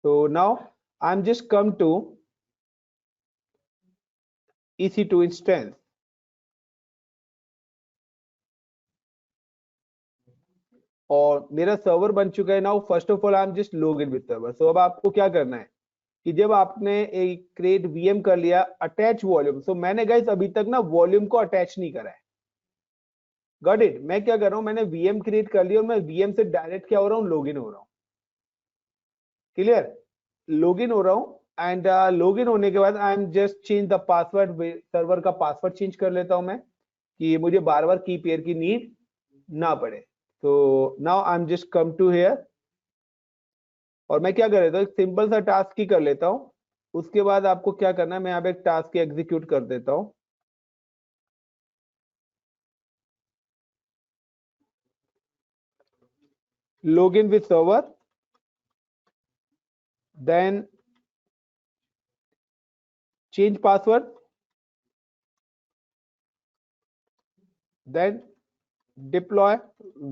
[SPEAKER 1] तो now I am just come to EC2 instance, और मेरा सर्वर बन चुका है। Now first of all I am just log in with server. So अब आपको क्या करना है कि जब आपने एक क्रिएट VM कर लिया अटैच वॉल्यूम, सो मैंने गाइस अभी तक ना वॉल्यूम को अटैच नहीं करा है। Got it? मैं क्या कर रहा हूं, मैंने VM क्रिएट कर लिया और मैं VM से डायरेक्ट क्या हो रहा हूं, लॉगिन हो रहा हूं। क्लियर? लॉगिन हो रहा हूं एंड लॉगिन होने के बाद I am just change the password, server का पासवर्ड चेंज कर लेता हूं मैं, कि मुझे बार बार की पेयर की नीड ना पड़े। तो now I am just come to here, और मैं क्या कर लेता हूँ, एक सिंपल सा टास्क ही कर लेता हूँ। उसके बाद आपको क्या करना है, मैं यहाँ पे एक टास्क एग्जीक्यूट कर देता हूँ। login with server, then change password, then deploy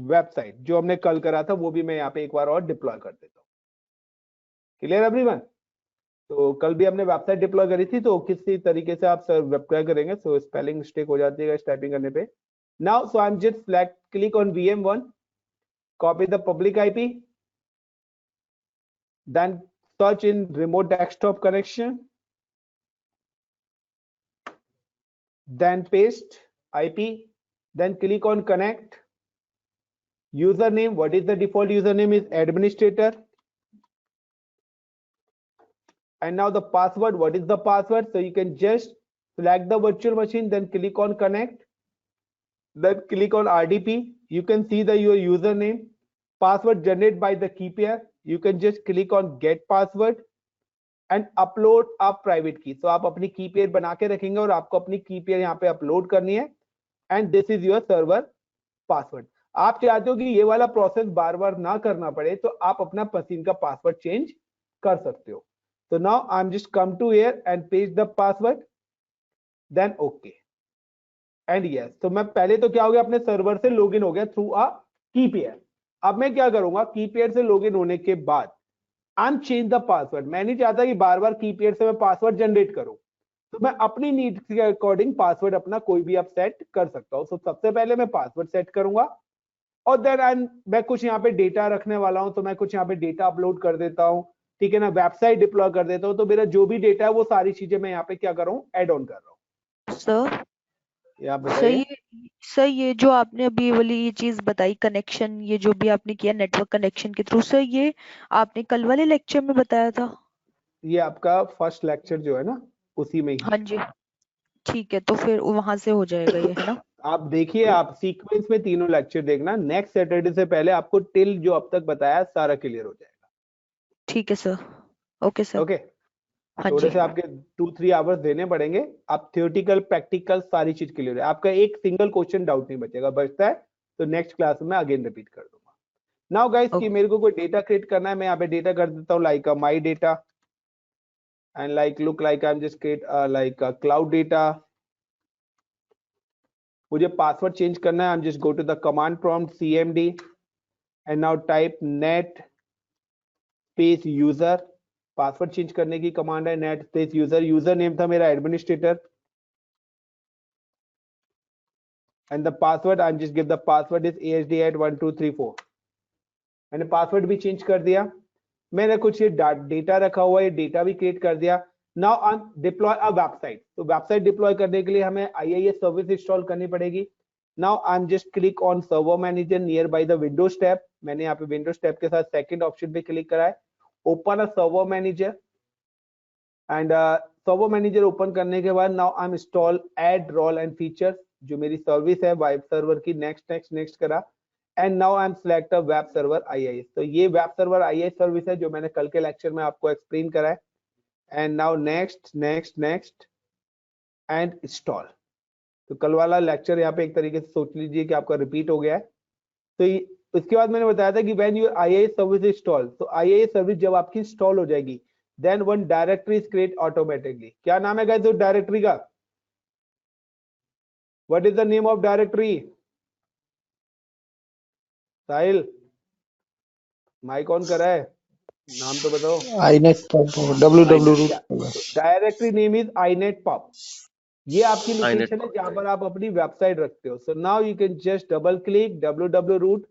[SPEAKER 1] website, जो हमने कल करा था वो भी मैं यहाँ पे एक बार और डिप्लॉय कर देता हूँ। Clear everyone? तो कल भी हमने वेबसाइट डिप्लॉय करी थी, तो किसी तरीके से आप डिप्लॉय करेंगे, सो स्पेलिंग मिस्टेक हो जाती है टाइपिंग करने पे। Now so I am just select, click on VM1, copy the public IP, then search in remote desktop connection, then paste IP, then click on connect. Username, what is the default username is administrator, and now the password, what is the password? So you can just select the virtual machine, then click on connect, then click on RDP. You can see your username, password generated by the key pair. You can just click on get password and upload a private key. So आप अपनी की pair बना के रखेंगे और आपको अपनी की पेयर यहाँ पे अपलोड करनी है, and this is your server password. आप चाहते हो कि ये वाला प्रोसेस बार बार ना करना पड़े, तो आप अपना पसंद का पासवर्ड चेंज कर सकते हो। तो now I am just come to here and paste the password, then okay and yes. तो मैं पहले तो क्या हो गया, अपने सर्वर से लॉगिन हो गया थ्रू अ की पेयर। अब मैं क्या करूंगा, की पेयर से लॉगिन होने के बाद I M change the password. मैं नहीं चाहता कि बार बार की पेयर से मैं पासवर्ड जनरेट करूं, तो मैं अपनी नीड के अकॉर्डिंग पासवर्ड अपना कोई भी आप सेट कर सकता हूं। तो सबसे पहले मैं पासवर्ड सेट करूंगा, और देन मैं कुछ यहाँ पे डेटा रखने वाला हूं, तो मैं कुछ यहाँ पे डेटा अपलोड कर देता हूं, ठीक है ना, वेबसाइट डिप्लॉय कर देता हूं। तो मेरा जो भी डेटा है वो सारी चीजें मैं यहाँ पे क्या कर रहा हूँ, एड ऑन कर रहा हूँ।
[SPEAKER 3] सर
[SPEAKER 1] आप
[SPEAKER 3] सर
[SPEAKER 1] बताइए।
[SPEAKER 3] सर ये जो आपने अभी ये वाली ये चीज बताई कनेक्शन, ये जो भी आपने किया नेटवर्क कनेक्शन के थ्रू, सर ये आपने कल वाले लेक्चर में बताया था?
[SPEAKER 1] ये आपका फर्स्ट लेक्चर जो है ना, उसी में ही
[SPEAKER 3] हाँ जी, ठीक है, तो फिर वहां से हो जाएगा ये, है ना?
[SPEAKER 1] आप देखिए, आप सीक्वेंस में तीनों लेक्चर देखना, नेक्स्ट सैटरडे से पहले आपको टिल जो अब तक बताया सारा क्लियर हो जाएगा।
[SPEAKER 3] ठीक है सर, ओके सर।
[SPEAKER 1] ओके,
[SPEAKER 3] हाँ
[SPEAKER 1] थोड़े
[SPEAKER 3] जी,
[SPEAKER 1] से आपके 2-3 आवर्स देने पड़ेंगे, आप थियोरटिकल प्रैक्टिकल सारी चीज क्लियर है, आपका एक सिंगल क्वेश्चन डाउट नहीं बचेगा। बचता है तो नेक्स्ट क्लास में अगेन रिपीट कर दूंगा। नाउ गाइस कि मेरे को कोई डेटा क्रिएट करना है, मैं यहाँ पे डेटा कर देता हूँ like my data, and like look like I am just create like cloud data. मुझे पासवर्ड चेंज करना है, I am just go to the command prompt cmd and now type net space user. Password change करने की command है net space user. User name था मेरा administrator, and the password I just give the password is ASD@1234। मैंने password भी change कर दिया, मैंने कुछ ये डेटा रखा हुआ है, ये डेटा भी क्रिएट कर दिया। Now I deploy a website. तो वेबसाइट डिप्लॉय करने के लिए हमें IIS सर्विस इंस्टॉल करनी पड़ेगी। Now I am just click on server manager near by the Windows tab. मैंने यहाँ पे विंडोज टैब के साथ सेकंड ऑप्शन पे क्लिक करा है, open a server manager, and server manager open करने के बाद now I am install add role and features, जो मेरी सर्विस है वेब सर्वर की। नेक्स्ट नेक्स्ट नेक्स्ट करा, and now I am select a web server IIS। तो ये वेब सर्वर IIS सर्विस है जो मैंने कल के लेक्चर में आपको एक्सप्लेन करा है। And now next next next and install. तो कल वाला लेक्चर यहाँ पे एक तरीके से सोच लीजिए कि आपका रिपीट हो गया है। तो उसके बाद मैंने बताया था कि when your IIS service install, तो IIS सर्विस जब आपकी इंस्टॉल हो जाएगी, then one directory is create automatically. क्या नाम है गाइस उस डायरेक्टरी का? What is the name of directory? Sahil mic on करा है, नाम तो बताओ।
[SPEAKER 2] inet www root
[SPEAKER 1] directory name is INET-PUB। ये आपकी लोकेशन है
[SPEAKER 5] inet
[SPEAKER 1] जहां पर आप अपनी वेबसाइट रखते हो। So now you can just double click www root,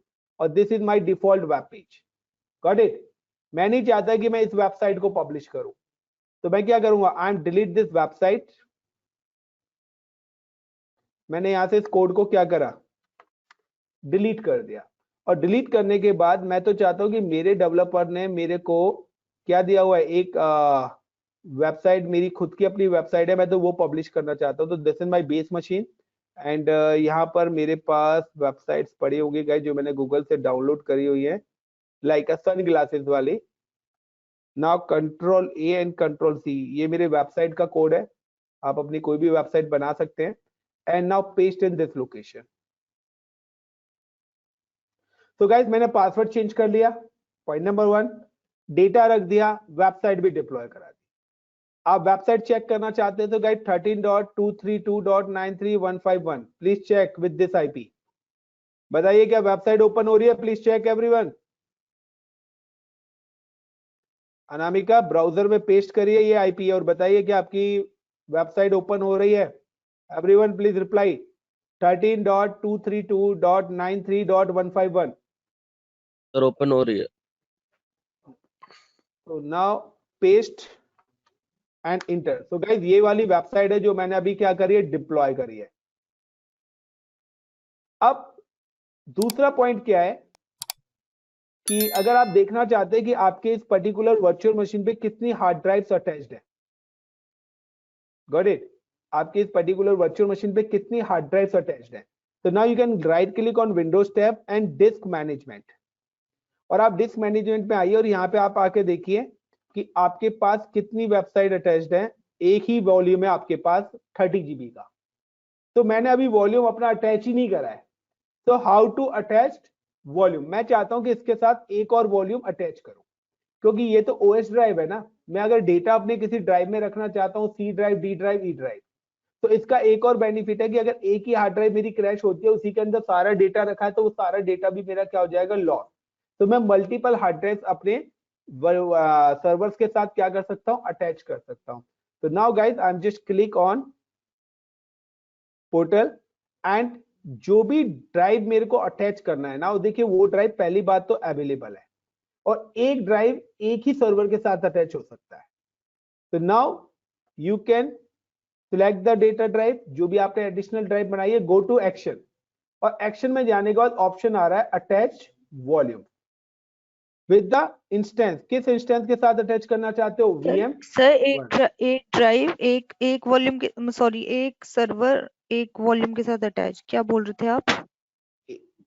[SPEAKER 1] और this is my default web page. Got it? मैं नहीं चाहता कि मैं इस वेबसाइट को पब्लिश करूं, तो मैं क्या करूंगा, I am delete this website. मैंने यहां से इस कोड को क्या करा, डिलीट कर दिया। और डिलीट करने के बाद मैं तो चाहता हूं कि मेरे डेवलपर ने मेरे को क्या दिया हुआ है, एक वेबसाइट, मेरी खुद की अपनी वेबसाइट है, मैं तो वो पब्लिश करना चाहता हूं। तो this is my base machine, and यहाँ पर मेरे पास वेबसाइट्स पड़ी होगी गाइस जो मैंने गूगल से डाउनलोड करी हुई है, लाइक अ सन ग्लासेस वाली। Now control A and control C, ये मेरे वेबसाइट का कोड है, आप अपनी कोई भी वेबसाइट बना सकते हैं। And now paste in this location. तो गाइस मैंने पासवर्ड चेंज कर लिया, पॉइंट नंबर 1, डेटा रख दिया, वेबसाइट भी डिप्लॉय करा दी। आप वेबसाइट चेक करना चाहते हैं तो guys 13.232.93.151 please check with this IP. बताइए क्या वेबसाइट ओपन हो रही है? Please check everyone. Anamika browser में पेस्ट करिए ये आईपी और बताइए कि आपकी वेबसाइट ओपन हो रही है। Everyone please reply 13.232.93.151।
[SPEAKER 2] Sir open हो रही है।
[SPEAKER 1] तो नाउ पेस्ट एंड इंटर। तो गाइस ये वाली वेबसाइट है जो मैंने अभी क्या करी है, डिप्लॉय करी है। अब दूसरा पॉइंट क्या है कि अगर आप देखना चाहते हैं कि आपके इस पर्टिकुलर वर्चुअल मशीन पे कितनी हार्ड ड्राइव्स अटैच्ड है, गॉट इट, आपके इस पर्टिकुलर वर्चुअल मशीन पे कितनी हार्ड ड्राइव्स अटैच्ड है। तो now you can write click on Windows tab and disc management, और आप डिस्क मैनेजमेंट में आइए और यहाँ पे आप आके देखिए कि आपके पास कितनी वेबसाइट अटैच्ड है। एक ही वॉल्यूम है आपके पास 30 GB का, तो मैंने अभी वॉल्यूम अपना अटैच ही नहीं करा है। तो हाउ टू अटैच वॉल्यूम, मैं चाहता हूं कि इसके साथ एक और वॉल्यूम अटैच करूं, क्योंकि ये तो ओएस ड्राइव है ना। मैं अगर डेटा अपने किसी ड्राइव में रखना चाहता हूं, C drive, D drive, E drive, तो इसका एक और बेनिफिट है कि अगर एक ही हार्ड ड्राइव मेरी क्रैश होती है, उसी के अंदर सारा डेटा रखा है, तो वो सारा डेटा भी मेरा क्या हो जाएगा, लॉस। तो मैं मल्टीपल हार्ड ड्राइव अपने सर्वर्स के साथ क्या कर सकता हूं, अटैच कर सकता हूं। तो now guys I am just click on portal and जो भी ड्राइव मेरे को अटैच करना है ना, देखिए वो ड्राइव पहली बात तो अवेलेबल है, और एक ड्राइव एक ही सर्वर के साथ अटैच हो सकता है। तो now you can select the data drive, जो भी आपने एडिशनल ड्राइव बनाई है, गो टू एक्शन, और एक्शन में जाने के बाद ऑप्शन आ रहा है attach volume with the instance. किस इंस्टेंस के साथ अटैच करना चाहते हो? वीएम
[SPEAKER 3] सर एक ड्राइव एक वॉल्यूम के, सॉरी एक सर्वर एक वॉल्यूम के साथ अटैच, क्या बोल रहे थे आप?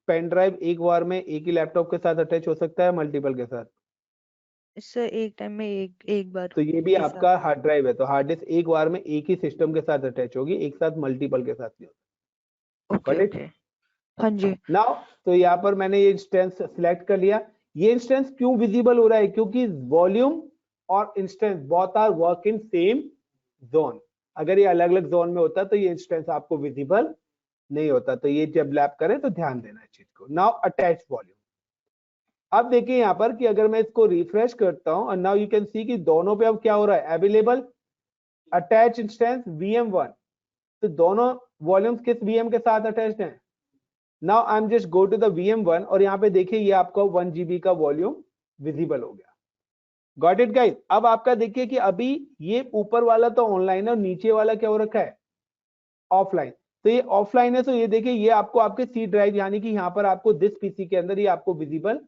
[SPEAKER 1] पेन ड्राइव एक बार में एक ही लैपटॉप के साथ अटैच हो सकता है, मल्टीपल के साथ।
[SPEAKER 3] सर एक टाइम में एक बार
[SPEAKER 1] तो ये भी
[SPEAKER 3] के
[SPEAKER 1] आपका
[SPEAKER 3] साथ।
[SPEAKER 1] हार्ड ड्राइव है, तो हार्ड डिस्क एक बार में एक ही सिस्टम के साथ अटैच होगी, एक साथ मल्टीपल के साथ नहीं होगी।
[SPEAKER 3] ओके ओके, हाँ जी।
[SPEAKER 1] नाउ तो यहाँ पर मैंने ये इंस्टेंस सिलेक्ट कर लिया। ये इंस्टेंस क्यों विजिबल हो रहा है? क्योंकि वॉल्यूम और instance both are work in same zone. अगर ये अलग अलग जोन में होता तो ये इंस्टेंस आपको विजिबल नहीं होता। तो ये जब लैप करें तो ध्यान देना है चीज को। नाउ अटैच वॉल्यूम, अब देखिए यहाँ पर कि अगर मैं इसको रिफ्रेश करता हूं, और नाउ यू कैन सी कि दोनों पे अब क्या हो रहा है, अवेलेबल अटैच इंस्टेंस VM1। तो दोनों वॉल्यूम्स किस VM के साथ अटैच्ड हैं? Now I am just go to the VM1, और यहाँ पे देखिए ये आपका 1 GB का वॉल्यूम विजिबल हो गया। Got it guys? अब आपका देखिए कि अभी ये ऊपर वाला तो ऑनलाइन है और नीचे वाला क्या हो रखा है, ऑफलाइन। तो ये ऑफलाइन है, तो ये देखिए ये आपको आपके सी ड्राइव यानी कि यहाँ पर आपको दिस पीसी के अंदर ये आपको विजिबल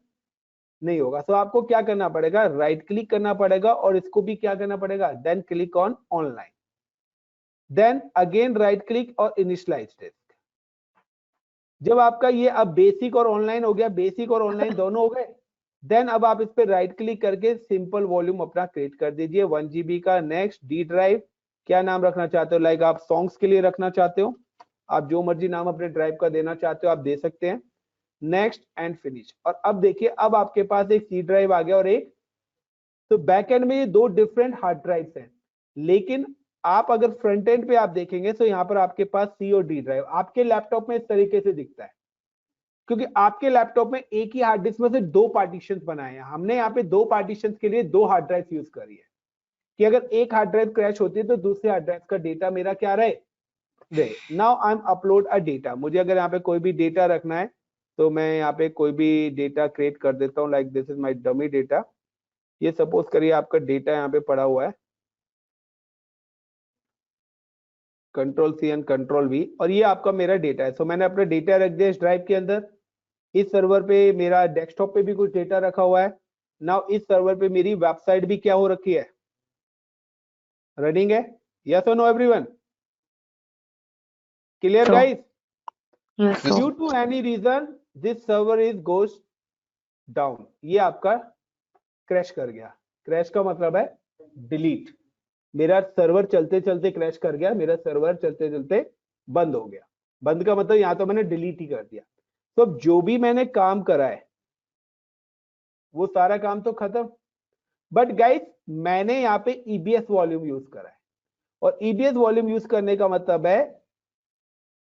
[SPEAKER 1] नहीं होगा। तो आपको क्या करना पड़ेगा, राइट क्लिक करना पड़ेगा और इसको भी क्या करना पड़ेगा, then click on online, then again right click और इनिशियलाइज डिस्क। जब आपका ये अब बेसिक और ऑनलाइन हो गया, बेसिक और ऑनलाइन दोनों हो गए, देन अब आप इस पे राइट क्लिक करके सिंपल वॉल्यूम अपना क्रिएट कर दीजिए 1 GB का। नेक्स्ट डी ड्राइव, क्या नाम रखना चाहते हो, लाइक आप सॉन्ग्स के लिए रखना चाहते हो, आप जो मर्जी नाम अपने ड्राइव का देना चाहते हो आप दे सकते हैं। Next and finish. और अब देखिए अब आपके पास एक सी ड्राइव आ गया और एक, तो बैक एंड में ये दो डिफरेंट हार्ड ड्राइव्स हैं, लेकिन आप अगर फ्रंट एंड पे आप देखेंगे तो यहाँ पर आपके पास सी और डी ड्राइव आपके लैपटॉप में इस तरीके से दिखता है, क्योंकि आपके लैपटॉप में एक ही हार्ड डिस्क में से दो पार्टीशंस बनाए हैं। हमने यहाँ पे दो पार्टीशंस के लिए दो हार्ड ड्राइव यूज करी है कि अगर एक हार्ड ड्राइव क्रैश होती है तो दूसरे हार्ड ड्राइव का डेटा मेरा क्या रहे। Now I M upload a data, मुझे अगर यहाँ पे कोई भी डेटा रखना है तो मैं यहाँ पे कोई भी डेटा क्रिएट कर देता हूँ, like this is my dummy data. ये सपोज करिए आपका डेटा यहाँ पे पड़ा हुआ है, Ctrl+C एंड Ctrl+V, और ये आपका मेरा डेटा है। सो मैंने अपना डेटा रख दिया इस ड्राइव के अंदर। इस सर्वर पे मेरा डेस्कटॉप पे भी कुछ डेटा रखा हुआ है। नाउ इस सर्वर पे मेरी वेबसाइट भी क्या हो रखी है, रनिंग है। यस और no everyone, clear guys?
[SPEAKER 3] Yes, sir.
[SPEAKER 1] Due to any region this server is goes down, ये आपका क्रैश कर गया। क्रैश का मतलब है डिलीट। मेरा सर्वर चलते चलते क्रैश कर गया, मेरा सर्वर चलते चलते बंद हो गया। बंद का मतलब यहाँ तो मैंने डिलीट ही कर दिया। तो अब जो भी मैंने काम करा है वो सारा काम तो खत्म। बट गाइस मैंने यहाँ पे ईबीएस वॉल्यूम यूज करा है, और ईबीएस वॉल्यूम यूज करने का मतलब है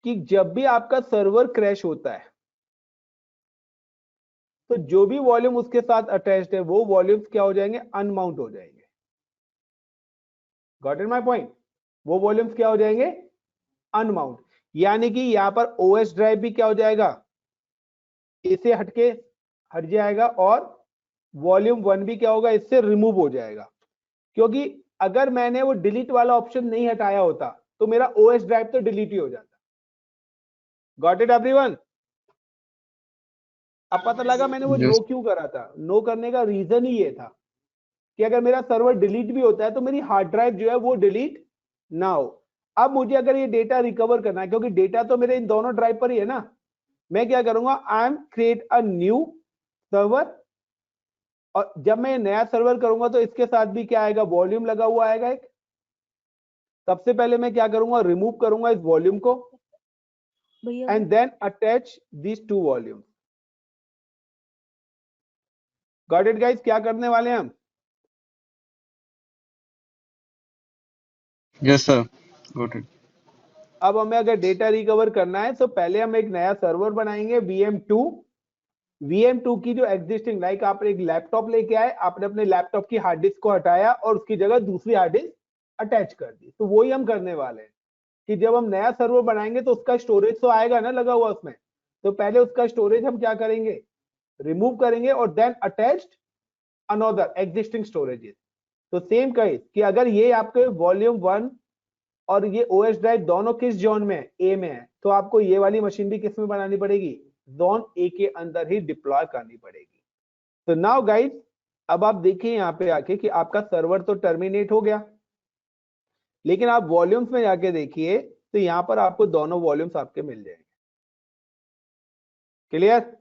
[SPEAKER 1] कि जब भी आपका सर्वर क्रैश होता है तो जो भी वॉल्यूम उसके साथ अटैच्ड है वो वॉल्यूम्स क्या हो जाएंगे, अनमाउंट हो जाएंगे। Got it my point? वो वॉल्यूम्स क्या हो जाएंगे, अनमाउंट। यानी कि यहां पर ओएस ड्राइव भी क्या हो जाएगा, इसे हटके हट जाएगा, और वॉल्यूम 1 भी क्या होगा, इससे रिमूव हो जाएगा। क्योंकि अगर मैंने वो डिलीट वाला ऑप्शन नहीं हटाया होता तो मेरा ओएस ड्राइव तो डिलीट ही हो जाता। Got it everyone? अब पता लगा मैंने वो
[SPEAKER 2] Yes.
[SPEAKER 1] नो क्यों करा था। नो करने का रीजन ही ये था कि अगर मेरा सर्वर डिलीट भी होता है तो मेरी हार्ड ड्राइव जो है वो डिलीट ना हो। अब मुझे अगर ये डेटा रिकवर करना है, क्योंकि डेटा तो मेरे इन दोनों ड्राइव पर ही है ना, मैं क्या करूंगा, आई am create a new server. और जब मैं नया सर्वर करूंगा तो इसके साथ भी क्या आएगा, वॉल्यूम लगा हुआ आएगा एक। सबसे पहले मैं क्या करूंगा, रिमूव करूंगा इस वॉल्यूम को,
[SPEAKER 3] भैया
[SPEAKER 1] and then attach these to volume. Got it guys? क्या करने वाले हैं हम?
[SPEAKER 2] Yes, sir. Got it.
[SPEAKER 1] अब हमें अगर डेटा रिकवर करना है तो पहले हम एक नया सर्वर बनाएंगे VM2। VM2 की जो एग्जिस्टिंग, लाइक आप एक लैपटॉप लेके आए, आपने अपने लैपटॉप की हार्ड डिस्क को हटाया और उसकी जगह दूसरी हार्ड डिस्क अटैच कर दी। तो वही हम करने वाले हैं कि जब हम नया सर्वर बनाएंगे तो उसका स्टोरेज तो आएगा ना लगा हुआ उसमें, तो पहले उसका स्टोरेज हम क्या करेंगे, रिमूव करेंगे, और then attached another existing storages. तो सेम केस कि अगर ये आपके वॉल्यूम 1 और ये ओएस ड्राइव दोनों किस जोन में है, ए में है, तो आपको ये वाली मशीन भी किस में बनानी पड़ेगी, जोन ए के अंदर ही डिप्लॉय करनी पड़ेगी। तो नाउ गाइस अब आप देखिए यहाँ पे आके कि आपका सर्वर तो टर्मिनेट हो गया, लेकिन आप वॉल्यूम्स में जाके देखिए तो यहाँ पर आपको दोनों वॉल्यूम्स आपके मिल जाएंगे। Clear?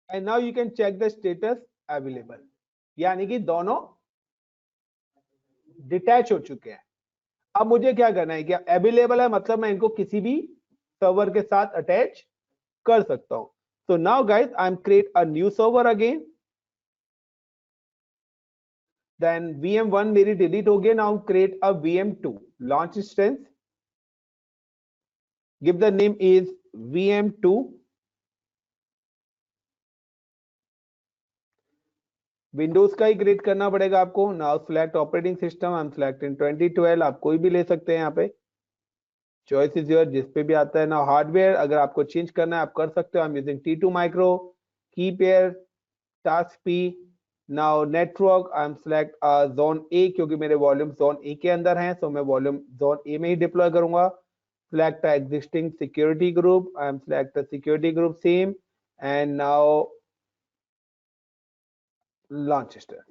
[SPEAKER 1] And now you can check the status available, यानी कि दोनों डिटैच हो चुके हैं। अब मुझे क्या करना है, क्या अवेलेबल है मतलब मैं इनको किसी भी सर्वर के साथ अटैच कर सकता हूं। तो now guys I am create a new server again, then VM1 मेरी डिलीट हो गई। Now create a VM2 launch instance, give the name is VM2। Windows का ही क्रिएट करना पड़ेगा आपको। Now select operating system, I am selecting 2012, आप कोई भी ले सकते हैं यहाँ पे, चॉइस इज योर, जिस पे भी आता है ना। हार्डवेयर अगर आपको चेंज करना है आप कर सकते हो, I am using T2 micro, key pair task P. Now network I am select zone A, क्योंकि मेरे वॉल्यूम जोन ए के अंदर हैं, सो मैं वॉल्यूम जोन ए में ही डिप्लॉय करूंगा। Select existing security group, I am select security group same, and now launch star.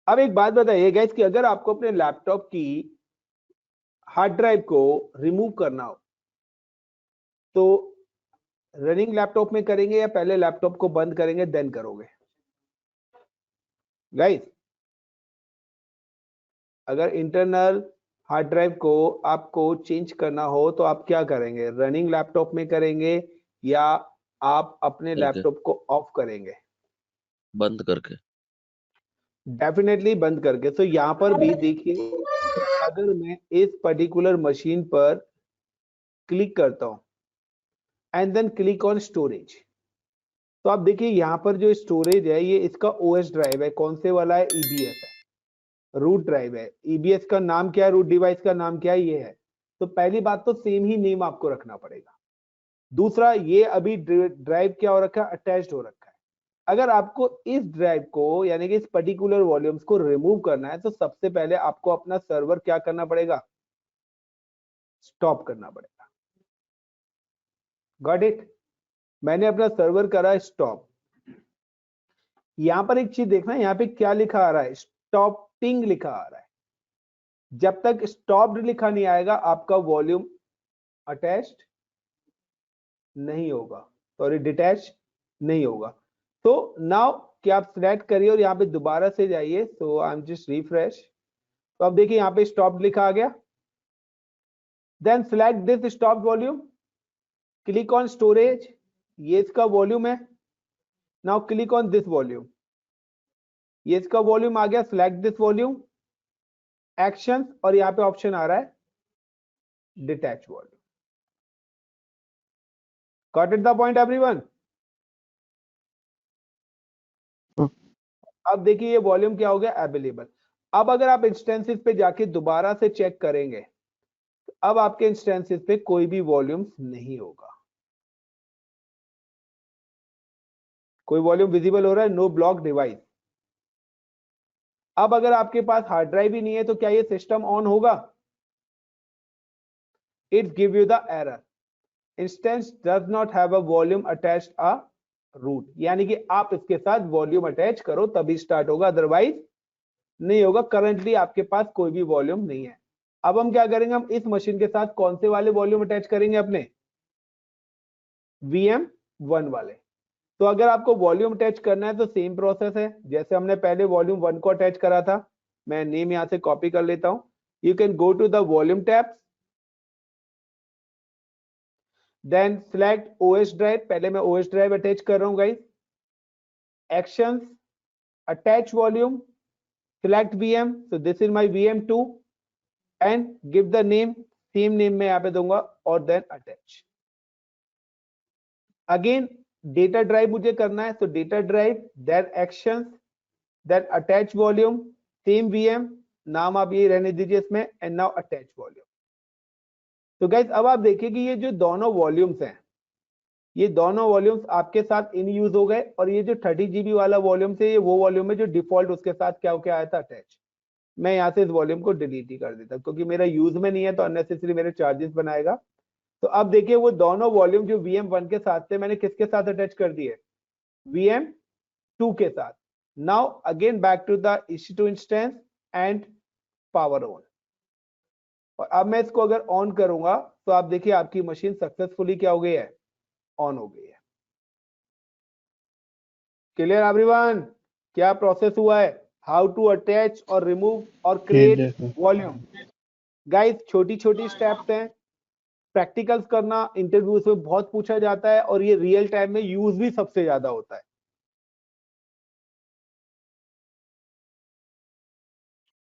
[SPEAKER 1] अब एक बात बताइए गाइस कि अगर आपको अपने लैपटॉप की हार्ड ड्राइव को रिमूव करना हो तो रनिंग लैपटॉप में करेंगे या पहले लैपटॉप को बंद करेंगे देन करोगे? गाइस अगर इंटरनल हार्ड ड्राइव को आपको चेंज करना हो तो आप क्या करेंगे, रनिंग लैपटॉप में करेंगे या आप अपने लैपटॉप को ऑफ करेंगे?
[SPEAKER 6] बंद करके।
[SPEAKER 1] डेफिनेटली बंद करके। तो यहां पर भी देखिए, अगर मैं इस पर्टिकुलर मशीन पर क्लिक करता हूं and then click on storage, तो आप देखिए यहां पर जो स्टोरेज है ये इसका ओएस ड्राइव है। कौन से वाला है? ईबीएस है, रूट ड्राइव है। ईबीएस का नाम क्या है, रूट डिवाइस का नाम क्या है, ये है। तो पहली बात तो सेम ही नेम आपको रखना पड़ेगा। दूसरा, ये अभी ड्राइव क्या हो रखा है, अटैच्ड हो रखा है। अगर आपको इस ड्राइव को यानी कि इस पर्टिकुलर वॉल्यूम्स को रिमूव करना है तो सबसे पहले आपको अपना सर्वर क्या करना पड़ेगा, स्टॉप करना पड़ेगा। Got it? मैंने अपना सर्वर करा स्टॉप। यहां पर एक चीज देखना, यहाँ पे क्या लिखा आ रहा है, स्टॉपिंग लिखा आ रहा है। जब तक स्टॉप्ड लिखा नहीं आएगा आपका वॉल्यूम अटैच्ड नहीं होगा, सॉरी डिटैच नहीं होगा। तो नाउ कि आप सिलेक्ट करिए और यहाँ पे दोबारा से जाइए, so I am just refresh. तो अब देखिए यहाँ पे स्टॉप लिखा आ गया। Then select this stop volume, click on storage, ये इसका वॉल्यूम है। Now click on this volume, ये इसका वॉल्यूम आ गया। सिलेक्ट दिस वॉल्यूम, एक्शंस, और यहाँ पे ऑप्शन आ रहा है detach volume. Got it the point everyone? अब देखिए ये वॉल्यूम क्या हो गया, अवेलेबल। अब अगर आप इंस्टेंसेस पे जाके दोबारा से चेक करेंगे, तो अब आपके इंस्टेंसेस पे कोई भी वॉल्यूम नहीं होगा। कोई वॉल्यूम विजिबल हो रहा है, नो ब्लॉक डिवाइस। अब अगर आपके पास हार्ड ड्राइव ही नहीं है तो क्या ये सिस्टम ऑन होगा? It's give you the error, instance does not have a volume attached a root, यानी कि आप इसके साथ वॉल्यूम अटैच करो तभी स्टार्ट होगा, अदरवाइज नहीं होगा। करंटली आपके पास कोई भी वॉल्यूम नहीं है। अब हम क्या करेंगे, हम इस मशीन के साथ कौन से वाले वॉल्यूम अटैच करेंगे? अपने VM1 वाले। तो अगर आपको वॉल्यूम अटैच करना है तो सेम प्रोसेस है जैसे हमने पहले वॉल्यूम 1 को अटैच करा था। मैं नेम यहां से कॉपी कर लेता हूं। You can go to the volume tab, then select OS drive. पहले मैं OS ड्राइव अटैच कर रहा हूं guys. Actions, attach volume, select VM, so this is my VM2 and give the name, same name मैं यहाँ पे दूंगा, और then attach। Again data drive मुझे करना है, तो data drive, then actions, then attach volume, same VM, नाम आप ये रहने दीजिए इसमें, and now attach volume। तो गाइस अब आप देखिए कि ये जो दोनों वॉल्यूम्स हैं, ये दोनों वॉल्यूम्स आपके साथ इन यूज हो गए, और ये जो 30 GB वाला वॉल्यूम से ये वो वॉल्यूम है जो डिफॉल्ट उसके साथ क्या होके आया था, अटैच। मैं यहाँ से इस वॉल्यूम को डिलीट ही कर देता क्योंकि मेरा यूज में नहीं है, तो अननेसेसरी मेरे चार्जेस बनाएगा। तो अब देखिए वो दोनों वॉल्यूम जो VM1 के साथ थे, मैंने किसके साथ अटैच कर दिए? VM2 के साथ। Now again back to the EC2 instance and power on. और अब मैं इसको अगर ऑन करूंगा तो आप देखिए आपकी मशीन सक्सेसफुली क्या हो गई है, ऑन हो गई है। Clear everyone? क्या प्रोसेस हुआ है, हाउ टू अटैच और रिमूव और क्रिएट
[SPEAKER 2] देखो
[SPEAKER 1] वॉल्यूम। गाइस छोटी छोटी स्टेप्स हैं, प्रैक्टिकल्स करना इंटरव्यूज में बहुत पूछा जाता है, और ये रियल टाइम में यूज भी सबसे ज्यादा होता है।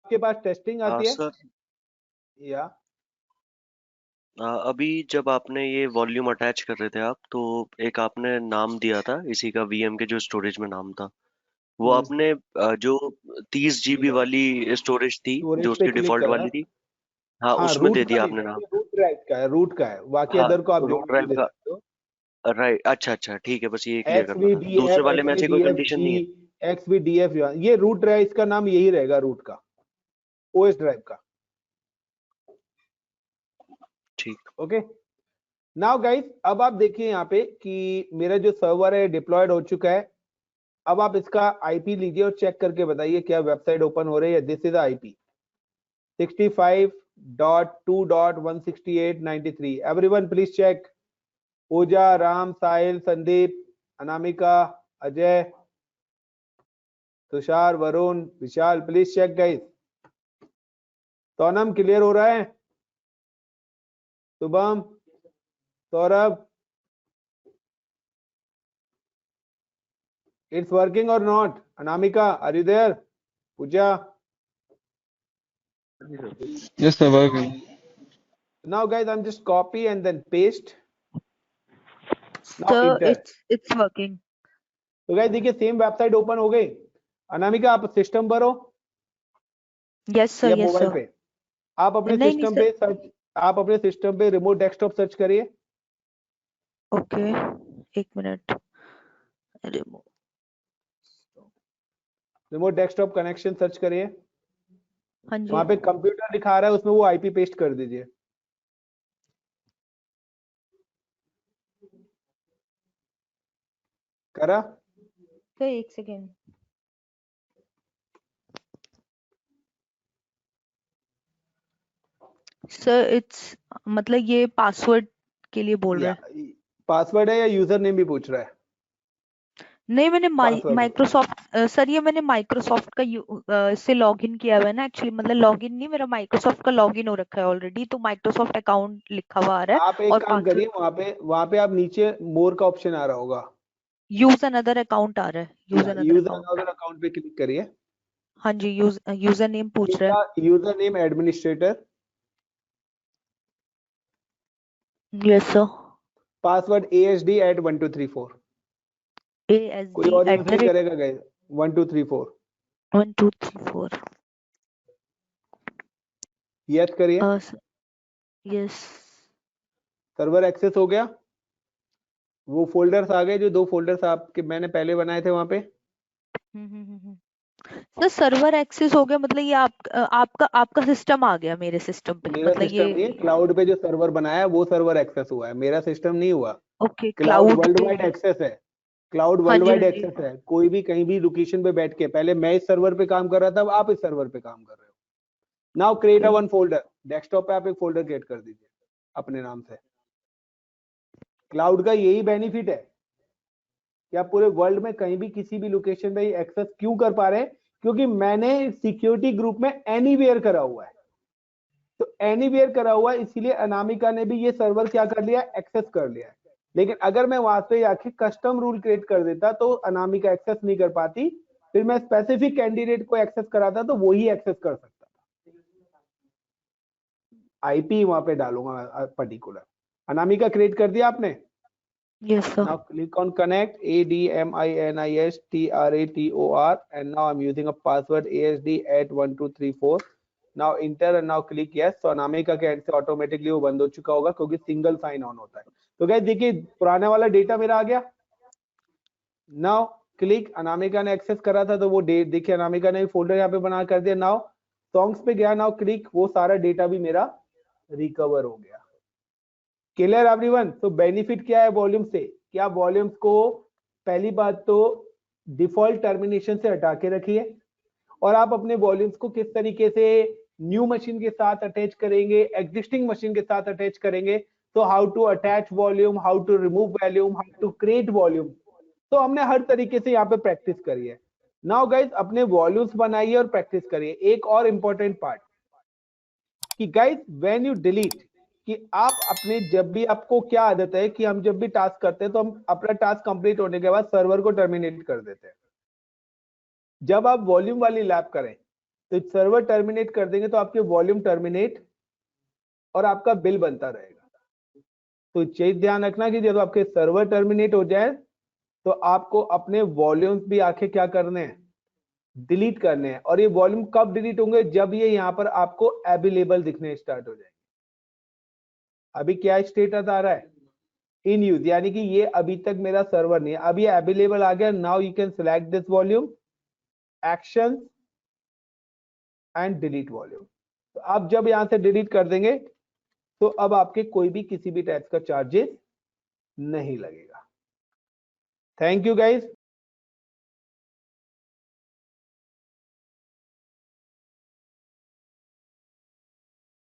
[SPEAKER 1] आपके पास टेस्टिंग आती है
[SPEAKER 5] सर
[SPEAKER 1] या
[SPEAKER 5] अभी जब आपने ये वॉल्यूम अटैच कर रहे थे आप, तो एक आपने नाम दिया था इसी का, VM के जो स्टोरेज में नाम था वो आपने जो 30 GB वाली स्टोरेज थी जो
[SPEAKER 1] स्टोरेज पे
[SPEAKER 5] उसकी
[SPEAKER 1] क्लिक
[SPEAKER 5] डिफॉल्ट
[SPEAKER 1] करा।
[SPEAKER 5] वाली थी, हाँ
[SPEAKER 1] हाँ
[SPEAKER 5] उसमें
[SPEAKER 1] रूट
[SPEAKER 5] दे
[SPEAKER 1] का
[SPEAKER 5] दिया
[SPEAKER 1] नहीं
[SPEAKER 5] आपने
[SPEAKER 1] था,
[SPEAKER 5] नाम।
[SPEAKER 1] ये रूट ड्राइव का है, रूट का है, बाकी
[SPEAKER 5] हाँ
[SPEAKER 1] अदर को आप जो
[SPEAKER 5] रूट
[SPEAKER 1] मर्जी
[SPEAKER 5] ड्राइव
[SPEAKER 1] दे
[SPEAKER 5] का,
[SPEAKER 1] सकते हो।
[SPEAKER 5] राइट, अच्छा अच्छा ठीक है, बस ये क्लियर करना था। दूसरे
[SPEAKER 1] XVDF,
[SPEAKER 5] वाले में ऐसी कोई कंडीशन
[SPEAKER 1] XVDFG,
[SPEAKER 5] नहीं है?
[SPEAKER 1] XVDF, ये रूट ड्राइव, इसका नाम यही रहेगा रूट का, OS ड्राइव का।
[SPEAKER 5] ठीक।
[SPEAKER 1] ओके नाउ गाइस, अब आप देखिए यहाँ पे कि मेरा जो सर्वर है डिप्लॉयड हो चुका है। अब आप इसका IP लीजिए और चेक करके बताइए क्या वेबसाइट ओपन हो रही है। This is IP 65.2.168.93। Everyone please check. Pooja, Ram, Sahil, Sandeep, Anamika, Ajay, Tushar, Varun, Vishal, please check guys. Sonam clear हो रहा है? Shubham, Saurabh, it's working or not? Anamika, are you there? Pooja.
[SPEAKER 2] yes sir, working.
[SPEAKER 1] Now guys, I'm just copy and then paste. Now
[SPEAKER 3] So
[SPEAKER 1] enter.
[SPEAKER 3] it's working.
[SPEAKER 1] तो guys देखिए same website open हो गई। अनामिका आप system पर हो
[SPEAKER 3] Yes sir,
[SPEAKER 1] या
[SPEAKER 3] yes
[SPEAKER 1] mobile
[SPEAKER 3] sir.
[SPEAKER 1] पे? आप अपने
[SPEAKER 3] नहीं नहीं
[SPEAKER 1] सिस्टम
[SPEAKER 3] सर।
[SPEAKER 1] पे सर्च, आप अपने सिस्टम पे रिमोट डेस्कटॉप सर्च करिए।
[SPEAKER 3] ओके एक minute. Remove.
[SPEAKER 1] Remote desktop connection search करिए।
[SPEAKER 3] हाँ जी।
[SPEAKER 1] वहां पे कंप्यूटर दिखा रहा है, उसमें वो IP पेस्ट कर दीजिए। करा?
[SPEAKER 3] सर एक सेकेंड। सर इट्स मतलब ये पासवर्ड के लिए बोल रहा है।
[SPEAKER 1] पासवर्ड है या यूजर नेम भी पूछ रहा है?
[SPEAKER 3] नहीं, मैंने
[SPEAKER 1] पासवर्ड
[SPEAKER 3] माइक्रोसॉफ्ट सर ये मैंने माइक्रोसॉफ्ट का से लॉगिन किया हुआ है ना एक्चुअली, मतलब लॉगिन नहीं, मेरा माइक्रोसॉफ्ट का लॉगिन हो रखा है ऑलरेडी, तो माइक्रोसॉफ्ट अकाउंट लिखा हुआ आ रहा है।
[SPEAKER 1] आप एक
[SPEAKER 3] और
[SPEAKER 1] काम करिए, वहां पे आप नीचे मोर का ऑप्शन आ रहा होगा,
[SPEAKER 3] यूज अनदर अकाउंट आ रहा है, use another
[SPEAKER 1] use
[SPEAKER 3] account.
[SPEAKER 1] Another account पे क्लिक करिए।
[SPEAKER 3] हाँ जी, यूजर नेम पूछ रहा
[SPEAKER 1] यूजर नेम एडमिनिस्ट्रेटर,
[SPEAKER 3] है। Yes sir.
[SPEAKER 1] Password ASD@1234। कोई और यूज नहीं
[SPEAKER 3] ASD@1234।
[SPEAKER 1] करेगा गाइस। 1234 यस करिए।
[SPEAKER 3] यस।
[SPEAKER 1] सर्वर एक्सेस हो गया। वो फोल्डर्स आ गए, जो 2 फोल्डर्स आपके मैंने पहले बनाए थे वहां पे।
[SPEAKER 3] सर सर्वर एक्सेस हो गया मतलब ये आपका सिस्टम आ गया मेरे सिस्टम पे,
[SPEAKER 1] मेरा
[SPEAKER 3] मतलब
[SPEAKER 1] सिस्टम नहीं है,
[SPEAKER 3] ये।
[SPEAKER 1] क्लाउड पे जो सर्वर बनाया है वो सर्वर एक्सेस हुआ है, मेरा सिस्टम नहीं हुआ।
[SPEAKER 3] ओके,
[SPEAKER 1] क्लाउड
[SPEAKER 3] क्लाउड
[SPEAKER 1] वर्ल्ड
[SPEAKER 3] पे।
[SPEAKER 1] वाइड एक्सेस है। क्लाउड
[SPEAKER 3] हाँ
[SPEAKER 1] वर्ल्ड
[SPEAKER 3] जी,
[SPEAKER 1] वाइड
[SPEAKER 3] हाँ जी।
[SPEAKER 1] एक्सेस है, कोई भी कहीं भी लोकेशन पे बैठ के, पहले मैं इस सर्वर पे काम कर रहा था, अब आप इस सर्वर पे काम कर रहे हो। Now create a one folder. Desktop पे आप एक फोल्डर क्रिएट कर दीजिए अपने नाम से। क्लाउड का यही बेनिफिट है कि आप पूरे वर्ल्ड में कहीं भी किसी भी लोकेशन पे एक्सेस क्यों कर पा रहे हैं, क्योंकि मैंने सिक्योरिटी ग्रुप में एनीवेयर करा हुआ है। तो एनीवेयर करा हुआ है, इसीलिए अनामिका ने भी ये सर्वर क्या कर लिया, एक्सेस कर लिया है। लेकिन अगर मैं वहां से आके कस्टम रूल क्रिएट कर देता तो अनामिका एक्सेस नहीं कर पाती, फिर मैं स्पेसिफिक कैंडिडेट को एक्सेस कराता तो वही एक्सेस कर सकता था। आईपी वहां पे डालूंगा पर्टिकुलर। अनामिका क्रिएट कर दिया आपने?
[SPEAKER 3] Yes sir.
[SPEAKER 1] Now click on connect, ADMINISTRATOR, and now I'm using a password ASD@1234. Now enter and now click yes. तो अनामिका के एंड से ऑटोमेटिकली वो बंद हो चुका होगा क्योंकि सिंगल साइन ऑन होता है। तो गाइस देखिए पुराना वाला डेटा मेरा आ गया। नाउ क्लिक, अनामिका ने एक्सेस करा था तो वो देखिए अनामिका ने फोल्डर यहाँ पे बना कर दिया। नाउ सॉन्ग्स पे गया, नाउ क्लिक, वो सारा डेटा भी मेरा रिकवर हो गया। Clear everyone? तो बेनिफिट क्या है वॉल्यूम से, क्या वॉल्यूम्स को पहली बात तो डिफॉल्ट टर्मिनेशन से हटा के रखिए, और आप अपने वॉल्यूम्स को किस तरीके से न्यू मशीन के साथ अटैच करेंगे, एग्जिस्टिंग मशीन के साथ अटैच करेंगे। तो how to attach volume, how to remove volume, how to create volume, तो हमने हर तरीके से यहाँ पे प्रैक्टिस करी है। नाउ गाइज अपने वॉल्यूम्स बनाइए और प्रैक्टिस करिए। एक और इंपॉर्टेंट पार्ट कि गाइज व्हेन यू डिलीट, कि आप अपने जब भी, आपको क्या आदत है कि हम जब भी टास्क करते हैं तो हम अपना टास्क कंप्लीट होने के बाद सर्वर को टर्मिनेट कर देते हैं। जब आप वॉल्यूम वाली लैब करें तो सर्वर टर्मिनेट कर देंगे तो आपके वॉल्यूम टर्मिनेट और आपका बिल बनता रहेगा। तो चीज ध्यान रखना कि जब आपके सर्वर टर्मिनेट हो जाए तो आपको अपने वॉल्यूम्स भी आके क्या करने हैं, डिलीट करने हैं। और ये वॉल्यूम कब डिलीट होंगे, जब ये यहाँ पर आपको अवेलेबल दिखने स्टार्ट हो जाएंगे। अभी क्या स्टेटस आ रहा है, इन यूज, यानी कि ये अभी तक मेरा सर्वर नहीं है, अभी अवेलेबल आ गया। Now you can select this volume, action and delete volume. तो आप जब यहां से डिलीट कर देंगे तो अब आपके कोई भी किसी भी टाइप का चार्जेस नहीं लगेगा। Thank you guys.